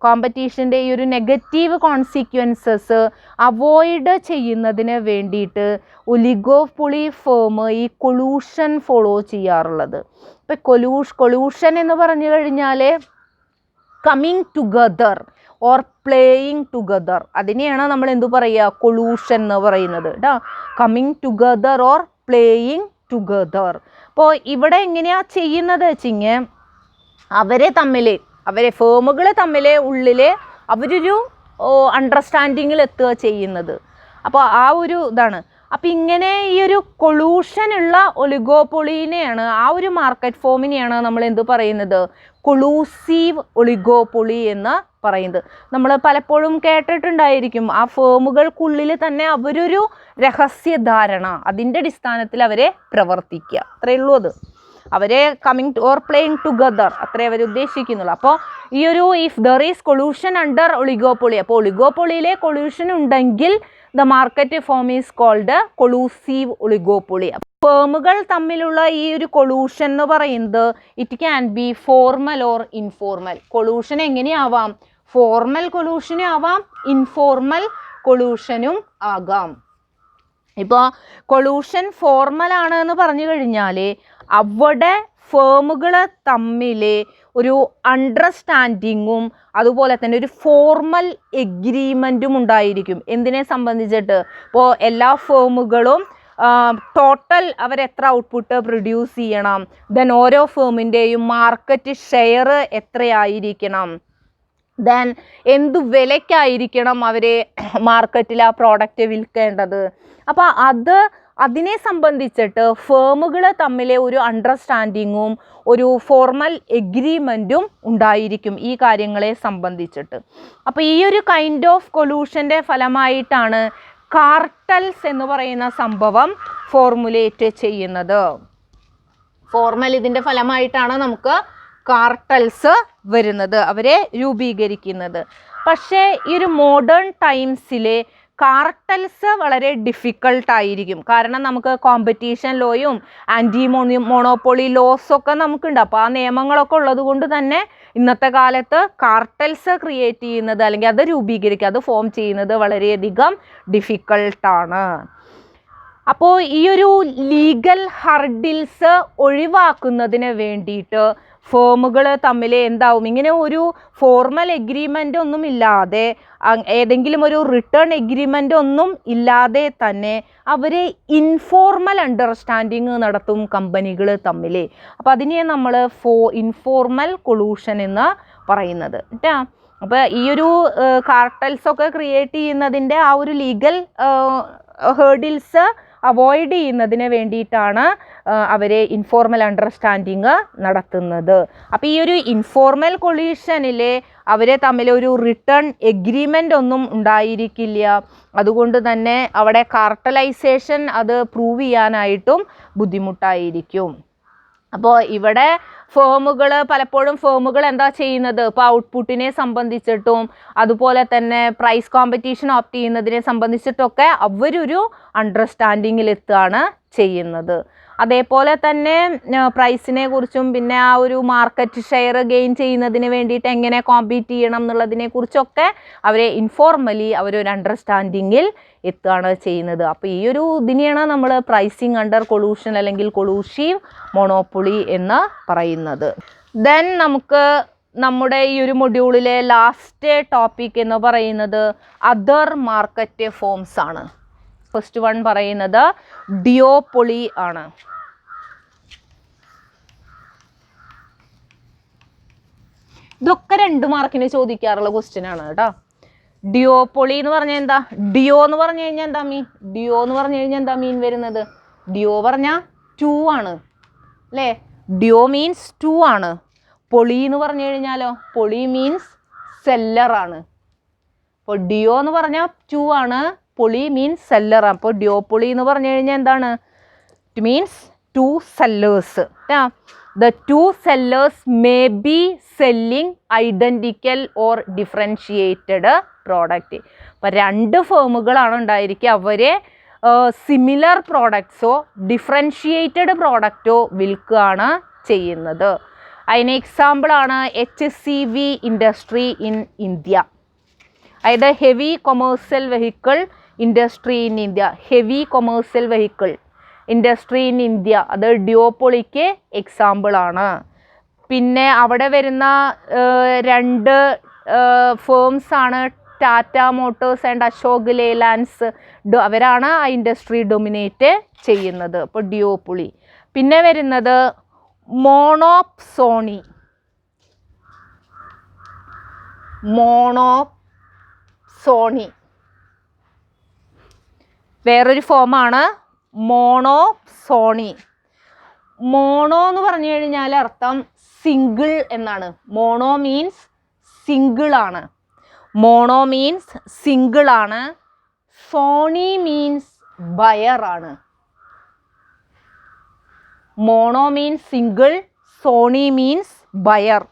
Speaker 1: കോമ്പറ്റീഷൻ്റെ ഈ ഒരു നെഗറ്റീവ് കോൺസിക്വൻസസ് അവോയ്ഡ് ചെയ്യുന്നതിന് വേണ്ടിയിട്ട് ഒലിഗോപൊളി ഫേം ഈ കൊളൂഷൻ ഫോളോ ചെയ്യാറുള്ളത്. ഇപ്പം കൊളൂഷൻ എന്ന് പറഞ്ഞു കഴിഞ്ഞാൽ coming together or playing together, അതിനെയാണ് നമ്മൾ എന്തു പറയുക, കൊളൂഷൻ എന്ന് പറയുന്നത് കേട്ടോ. Coming together or playing together. അപ്പോൾ ഇവിടെ എങ്ങനെയാണ് ചെയ്യുന്നത് വെച്ചിങ്ങ്, അവരെ ഫേമുകൾ തമ്മിൽ ഉള്ളിൽ അവരൊരു അണ്ടർസ്റ്റാൻഡിങ്ങിൽ എത്തുക ചെയ്യുന്നത്. അപ്പോൾ ആ ഒരു ഇതാണ്. അപ്പം ഇങ്ങനെ ഈ ഒരു കൊളൂഷനുള്ള ഒലിഗോപൊളിനെയാണ്, ആ ഒരു മാർക്കറ്റ് ഫോമിനെയാണ് നമ്മൾ എന്ത് പറയുന്നത്, കൊളൂസീവ് ഒലിഗോപൊളി എന്ന് പറയുന്നത്. നമ്മൾ പലപ്പോഴും കേട്ടിട്ടുണ്ടായിരിക്കും, ആ ഫേമുകൾക്കുള്ളിൽ തന്നെ അവരൊരു രഹസ്യധാരണ, അതിൻ്റെ അടിസ്ഥാനത്തിൽ അവരെ പ്രവർത്തിക്കുക, അത്രയേ ഉള്ളൂ. അവരെ കമ്മിങ് ഓർ പ്ലേയിങ് ടുഗദർ, അത്രേ അവർ ഉദ്ദേശിക്കുന്നുള്ളൂ. അപ്പോൾ ഈ ഒരു if there is collusion under oligopoly, അപ്പോൾ ഒളിഗോപൊളിയിലെ കൊളൂഷൻ ഉണ്ടെങ്കിൽ the market form is called collusive oligopoly. ഫേമുകൾ തമ്മിലുള്ള ഈ ഒരു കൊളൂഷൻ എന്ന് പറയുന്നത് it can be formal or informal. Collusion എങ്ങനെയാവാം, ഫോർമൽ കൊളൂഷനും ആവാം, ഇൻഫോർമൽ കൊളൂഷനും ആകാം. ഇപ്പോൾ കൊളൂഷൻ ഫോർമൽ ആണ് എന്ന് പറഞ്ഞു കഴിഞ്ഞാൽ അവിടെ ഫേമുകൾ തമ്മിൽ ഒരു അണ്ടർസ്റ്റാൻഡിങ്ങും അതുപോലെ തന്നെ ഒരു ഫോർമൽ എഗ്രിമെൻറ്റും ഉണ്ടായിരിക്കും. എന്തിനെ സംബന്ധിച്ചിട്ട്, ഇപ്പോൾ എല്ലാ ഫേമുകളും ടോട്ടൽ അവരെത്ര ഔട്ട്പുട്ട് പ്രൊഡ്യൂസ് ചെയ്യണം, ദെൻ ഓരോ ഫേമിൻ്റെയും മാർക്കറ്റ് ഷെയർ എത്രയായിരിക്കണം, ദെൻ എന്ത് വിലയ്ക്കായിരിക്കണം അവർ മാർക്കറ്റിൽ ആ പ്രോഡക്റ്റ് വിൽക്കേണ്ടത്. അപ്പോൾ അതിനെ സംബന്ധിച്ചിട്ട് ഫേമുകൾ തമ്മിൽ ഒരു അണ്ടർസ്റ്റാൻഡിങ്ങും ഒരു ഫോർമൽ എഗ്രിമെൻറ്റും ഉണ്ടായിരിക്കും ഈ കാര്യങ്ങളെ സംബന്ധിച്ചിട്ട്. അപ്പോൾ ഈ ഒരു കൈൻഡ് ഓഫ് കൊലൂഷൻ്റെ ഫലമായിട്ടാണ് കാർട്ടൽസ് എന്ന് പറയുന്ന സംഭവം ഫോർമുലേറ്റ് ചെയ്യുന്നത്. ഇതിൻ്റെ ഫലമായിട്ടാണ് നമുക്ക് കാർട്ടൽസ് വരുന്നത്, അവരെ രൂപീകരിക്കുന്നത്. പക്ഷേ ഈ ഒരു മോഡേൺ ടൈംസിൽ കാർട്ടൽസ് വളരെ ഡിഫിക്കൾട്ടായിരിക്കും. കാരണം നമുക്ക് കോമ്പറ്റീഷൻ ലോയും ആൻറ്റി മോണോപ്പൊളി ലോസൊക്കെ നമുക്കുണ്ട്. അപ്പോൾ ആ നിയമങ്ങളൊക്കെ ഉള്ളത് കൊണ്ട് തന്നെ ഇന്നത്തെ കാലത്ത് കാർട്ടൽസ് ക്രിയേറ്റ് ചെയ്യുന്നത് അല്ലെങ്കിൽ അത് രൂപീകരിക്കുക, അത് ഫോം ചെയ്യുന്നത് വളരെയധികം ഡിഫിക്കൾട്ടാണ്. അപ്പോൾ ഈ ഒരു ലീഗൽ ഹർഡിൽസ് ഒഴിവാക്കുന്നതിന് വേണ്ടിയിട്ട് ഫേമുകൾ തമ്മിൽ എന്താവും, ഇങ്ങനെ ഒരു ഫോർമൽ എഗ്രിമെൻ്റ് ഒന്നും ഇല്ലാതെ, ഏതെങ്കിലും ഒരു റിട്ടേൺ എഗ്രിമെൻ്റ് ഒന്നും ഇല്ലാതെ തന്നെ അവർ ഇൻഫോർമൽ അണ്ടർസ്റ്റാൻഡിങ് നടത്തും കമ്പനികൾ തമ്മിൽ. അപ്പോൾ അതിനെ നമ്മൾ ഇൻഫോർമൽ കൊളൂഷൻ എന്ന് പറയുന്നത് കേട്ടോ. അപ്പോൾ ഈ ഒരു കാർട്ടൽസൊക്കെ ക്രിയേറ്റ് ചെയ്യുന്നതിൻ്റെ ആ ഒരു ലീഗൽ ഹേർഡിൽസ് അവോയ്ഡ് ചെയ്യുന്നതിന് വേണ്ടിയിട്ടാണ് അവർ ഇൻഫോർമൽ അണ്ടർസ്റ്റാൻഡിങ് നടത്തുന്നത്. അപ്പോൾ ഈ ഒരു ഇൻഫോർമൽ കൊളൂഷനിൽ അവരെ തമ്മിൽ ഒരു റിട്ടേൺ എഗ്രിമെൻ്റ് ഒന്നും ഉണ്ടായിരിക്കില്ല. അതുകൊണ്ട് തന്നെ അവിടെ കാർട്ടലൈസേഷൻ അത് പ്രൂവ് ചെയ്യാനായിട്ടും ബുദ്ധിമുട്ടായിരിക്കും. അപ്പോൾ ഇവിടെ പലപ്പോഴും ഫേമുകൾ എന്താ ചെയ്യുന്നത്, ഇപ്പോൾ ഔട്ട്പുട്ടിനെ സംബന്ധിച്ചിട്ടും അതുപോലെ തന്നെ പ്രൈസ് കോമ്പറ്റീഷൻ ഓപ്റ്റ് ചെയ്യുന്നതിനെ സംബന്ധിച്ചിട്ടൊക്കെ അവരൊരു അണ്ടർസ്റ്റാൻഡിങ്ങിലെത്തുകയാണ് ചെയ്യുന്നത്. അതേപോലെ തന്നെ പ്രൈസിനെ കുറിച്ചും പിന്നെ ആ ഒരു മാർക്കറ്റ് ഷെയർ ഗെയിൻ ചെയ്യുന്നതിന് വേണ്ടിയിട്ട് എങ്ങനെ കോമ്പീറ്റ് ചെയ്യണം എന്നുള്ളതിനെ കുറിച്ചൊക്കെ അവരെ ഇൻഫോർമലി അവരൊരു അണ്ടർസ്റ്റാൻഡിങ്ങിൽ എത്തുകയാണ് ചെയ്യുന്നത്. അപ്പോൾ ഈ ഒരു ഇതിനെയാണ് നമ്മൾ പ്രൈസിങ് അണ്ടർ കൊളൂഷൻ അല്ലെങ്കിൽ കൊളൂസീവ് മൊണോപ്പൊളി എന്ന് പറയുന്നത്. ദെൻ നമുക്ക് നമ്മുടെ ഈ ഒരു മൊഡ്യൂളിലെ ലാസ്റ്റ് ടോപ്പിക് എന്ന് പറയുന്നത് അതർ മാർക്കറ്റ് ഫോംസ് ആണ്. ഫസ്റ്റ് വൺ പറയുന്നത് ഡിയോപ്പൊളി ആണ്. ഇതൊക്കെ 2 മാർക്കിന് ചോദിക്കാറുള്ള ക്വസ്റ്റ്യൻ ആണ് കേട്ടോ. ഡിയോപ്പൊളി എന്ന് പറഞ്ഞാൽ എന്താ, ഡിയോ എന്ന് പറഞ്ഞു കഴിഞ്ഞാൽ എന്താ മീൻ, ഡിയോ എന്ന് പറഞ്ഞു കഴിഞ്ഞാൽ എന്താ മീൻ വരുന്നത്, ഡിയോ പറഞ്ഞാൽ 2 ആണ് അല്ലേ, ഡിയോ മീൻസ് 2 ആണ്. പൊളി എന്ന് പറഞ്ഞു കഴിഞ്ഞാലോ, പൊളി മീൻസ് സെല്ലർ ആണ്. അപ്പോൾ ഡിയോ എന്ന് പറഞ്ഞാൽ 2 ആണ്, പൊളി മീൻസ് സെല്ലർ. അപ്പോൾ ഡിയോപ്പൊളി എന്ന് പറഞ്ഞു കഴിഞ്ഞാൽ എന്താണ്, it means 2 sellers. The 2 sellers may be selling identical or differentiated product. അപ്പോൾ 2 ഫേമുകളാണ് ഉണ്ടായിരിക്കുക, അവരെ സിമിലർ പ്രോഡക്ട്സോ ഡിഫറൻഷിയേറ്റഡ് പ്രോഡക്റ്റോ വിൽക്കുകയാണ് ചെയ്യുന്നത്. അതിന് എക്സാമ്പിളാണ് HCV ഇൻഡസ്ട്രി ഇൻ ഇന്ത്യ, അതായത് heavy commercial vehicle industry in India, heavy commercial vehicle industry in India, അത് ഡിയോപ്പൊളിക്ക് എക്സാമ്പിളാണ്. പിന്നെ അവിടെ വരുന്ന 2 ഫേംസ് ആണ് ടാറ്റ മോട്ടോഴ്സ് ആൻഡ് അശോക് ലേലാൻഡ്സ്. അവരാണ് ആ ഇൻഡസ്ട്രി ഡൊമിനേറ്റ് ചെയ്യുന്നത്. അപ്പോൾ ഡിയോപ്പൊളി. പിന്നെ വരുന്നത് മോണോപ്സോണി. മോണോപ്സോണി വേറൊരു ഫോമാണ് മോണോപ്സോണി. മോണോ എന്ന് പറഞ്ഞു കഴിഞ്ഞാൽ അർത്ഥം സിംഗിൾ എന്നാണ്. മോണോ മീൻസ് സിംഗിൾ ആണ്, മോണോ മീൻസ് സിംഗിൾ ആണ്. സോണി മീൻസ് ബയർ ആണ്. Mono means single, sony means buyer.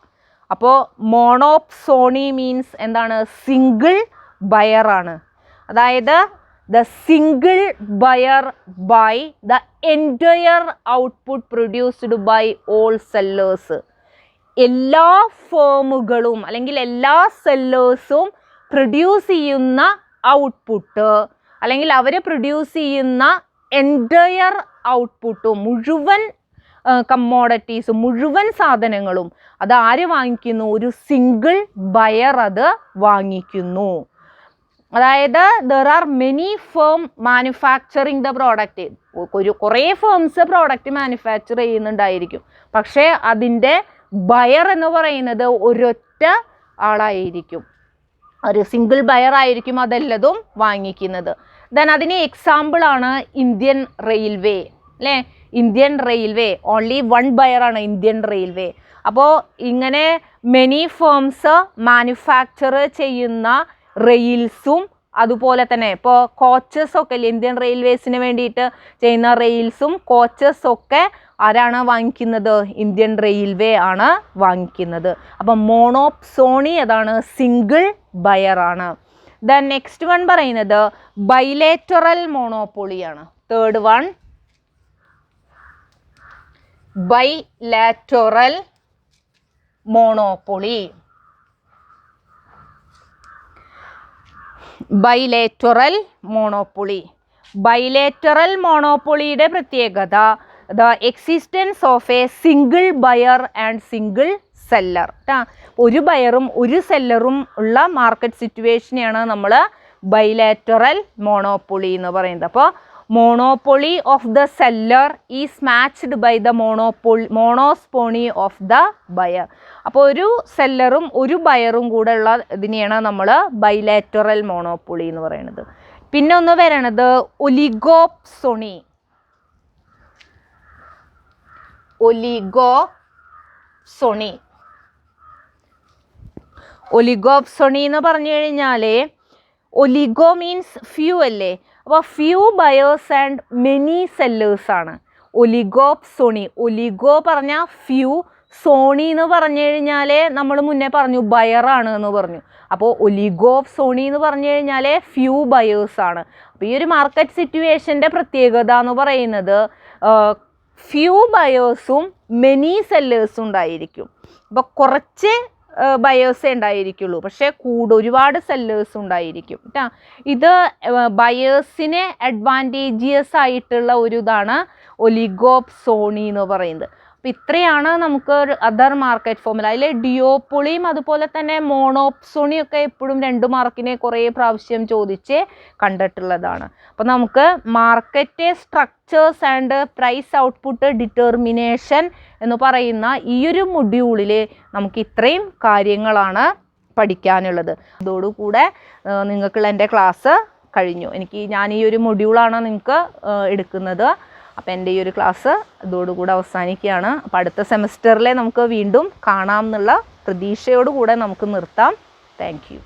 Speaker 1: അപ്പോൾ മോണോപ്സോണി മീൻസ് എന്താണ്, സിംഗിൾ ബയർ ആണ്. അതായത് the single buyer buy the entire output produced by all sellers. എല്ലാ ഫേമുകളും അല്ലെങ്കിൽ എല്ലാ സെല്ലേഴ്സും പ്രൊഡ്യൂസ് ചെയ്യുന്ന ഔട്ട്പുട്ട് അല്ലെങ്കിൽ അവർ പ്രൊഡ്യൂസ് ചെയ്യുന്ന എൻറ്റയർ ഔട്ട്പുട്ടും മുഴുവൻ കമ്മോഡിറ്റീസും മുഴുവൻ സാധനങ്ങളും അത് ആര് വാങ്ങിക്കുന്നു, ഒരു സിംഗിൾ ബയർ അത് വാങ്ങിക്കുന്നു. അതായത് there are many firm manufacturing the product. കുറേ ഫേംസ് പ്രോഡക്റ്റ് മാനുഫാക്ചർ ചെയ്യുന്നുണ്ടായിരിക്കും, പക്ഷേ അതിൻ്റെ ബയർ എന്ന് പറയുന്നത് ഒരൊറ്റ ആളായിരിക്കും, ഒരു സിംഗിൾ ബയർ ആയിരിക്കും അതെല്ലതും വാങ്ങിക്കുന്നത്. ദെൻ അതിന് എക്സാമ്പിളാണ് ഇന്ത്യൻ റെയിൽവേ അല്ലേ. ഇന്ത്യൻ റെയിൽവേ ഓൺലി 1 ബയർ ആണ് ഇന്ത്യൻ റെയിൽവേ. അപ്പോൾ ഇങ്ങനെ മെനി ഫേംസ് മാനുഫാക്ചർ ചെയ്യുന്ന റെയിൽസും അതുപോലെ തന്നെ ഇപ്പോൾ കോച്ചസ് ഒക്കെ അല്ലേ, ഇന്ത്യൻ റെയിൽവേസിന് വേണ്ടിയിട്ട് ചെയ്യുന്ന റെയിൽസും കോച്ചസ് ഒക്കെ ആരാണ് വാങ്ങിക്കുന്നത്, ഇന്ത്യൻ റെയിൽവേ ആണ് വാങ്ങിക്കുന്നത്. അപ്പം മോണോപ്സോണി അതാണ്, സിംഗിൾ ബയർ ആണ്. ദെൻ നെക്സ്റ്റ് വൺ പറയുന്നത് ബൈലേറ്ററൽ മോണോപ്പൊളിയാണ്. Third one bilateral monopoly. Bilateral monopoly. Bilateral മോണോപ്പൊളിയുടെ പ്രത്യേകത the existence of a single buyer and single seller. ഒരു ബയറും ഒരു സെല്ലറും ഉള്ള മാർക്കറ്റ് സിറ്റുവേഷനെയാണ് നമ്മൾ ബൈലേറ്ററൽ മോണോപ്പൊളി എന്ന് പറയുന്നത്. അപ്പോൾ monopoly of the seller is matched by the monopsony of the buyer. അപ്പോൾ ഒരു സെല്ലറും ഒരു ബയറും കൂടെ ഉള്ള ഇതിനെയാണ് നമ്മൾ ബൈലേറ്ററൽ മോണോപ്പൊളി എന്ന് പറയുന്നത്. പിന്നെ ഒന്ന് വരണത് ഒലിഗോപ്സോണി. ഒലിഗോപ്സോണി. ഒലിഗോപ്സോണി എന്ന് പറഞ്ഞു കഴിഞ്ഞാൽ ഒലിഗോ മീൻസ് ഫ്യൂ അല്ലേ. അപ്പോൾ few buyers and many sellers ആണ്. ഒലിഗോപ്സോണി. ഒലിഗോ പറഞ്ഞാൽ ഫ്യൂ, സോണി എന്ന് പറഞ്ഞു കഴിഞ്ഞാൽ നമ്മൾ മുന്നേ പറഞ്ഞു ബയറാണ് എന്ന് പറഞ്ഞു. അപ്പോൾ ഒലിഗോപ്സോണി എന്ന് പറഞ്ഞു കഴിഞ്ഞാൽ ഫ്യൂ ബയേഴ്സാണ്. അപ്പോൾ ഈ ഒരു മാർക്കറ്റ് സിറ്റുവേഷൻ്റെ പ്രത്യേകത എന്ന് പറയുന്നത് ഫ്യൂ ബയേഴ്സും മെനി സെല്ലേഴ്സും ഉണ്ടായിരിക്കും. അപ്പോൾ കുറച്ച് ബയേഴ്സേ ഉണ്ടായിരിക്കുള്ളൂ, പക്ഷേ ഒരുപാട് സെല്ലേഴ്സ് ഉണ്ടായിരിക്കും കേട്ടോ. ഇത് ബയേഴ്സിന് അഡ്വാൻറ്റേജിയസ് ആയിട്ടുള്ള ഒരു ഇതാണ് ഒലിഗോപ്സോണി എന്ന് പറയുന്നത്. അപ്പോൾ ഇത്രയാണ് നമുക്ക് അതർ മാർക്കറ്റ് ഫോമുല. അതിൽ ഡിയോപ്പൊളിയും അതുപോലെ തന്നെ മോണോപ്സോണിയും ഒക്കെ എപ്പോഴും 2 മാർക്കിനെ കുറേ പ്രാവശ്യം ചോദിച്ച് കണ്ടിട്ടുള്ളതാണ്. അപ്പോൾ നമുക്ക് market structures and price output determination എന്ന് പറയുന്ന ഈ ഒരു മൊഡ്യൂളിൽ നമുക്ക് ഇത്രയും കാര്യങ്ങളാണ് പഠിക്കാനുള്ളത്. അതോടുകൂടെ നിങ്ങൾക്കുള്ള എൻ്റെ ക്ലാസ് കഴിഞ്ഞു. ഞാൻ ഈ ഒരു മൊഡ്യൂളാണ് നിങ്ങൾക്ക് എടുക്കുന്നത്. അപ്പോൾ എൻ്റെ ഈ ഒരു ക്ലാസ് ഇതോടുകൂടെ അവസാനിക്കുകയാണ്. അപ്പോൾ അടുത്ത സെമസ്റ്ററിലെ നമുക്ക് വീണ്ടും കാണാം എന്നുള്ള പ്രതീക്ഷയോടുകൂടെ നമുക്ക് നിർത്താം. Thank you.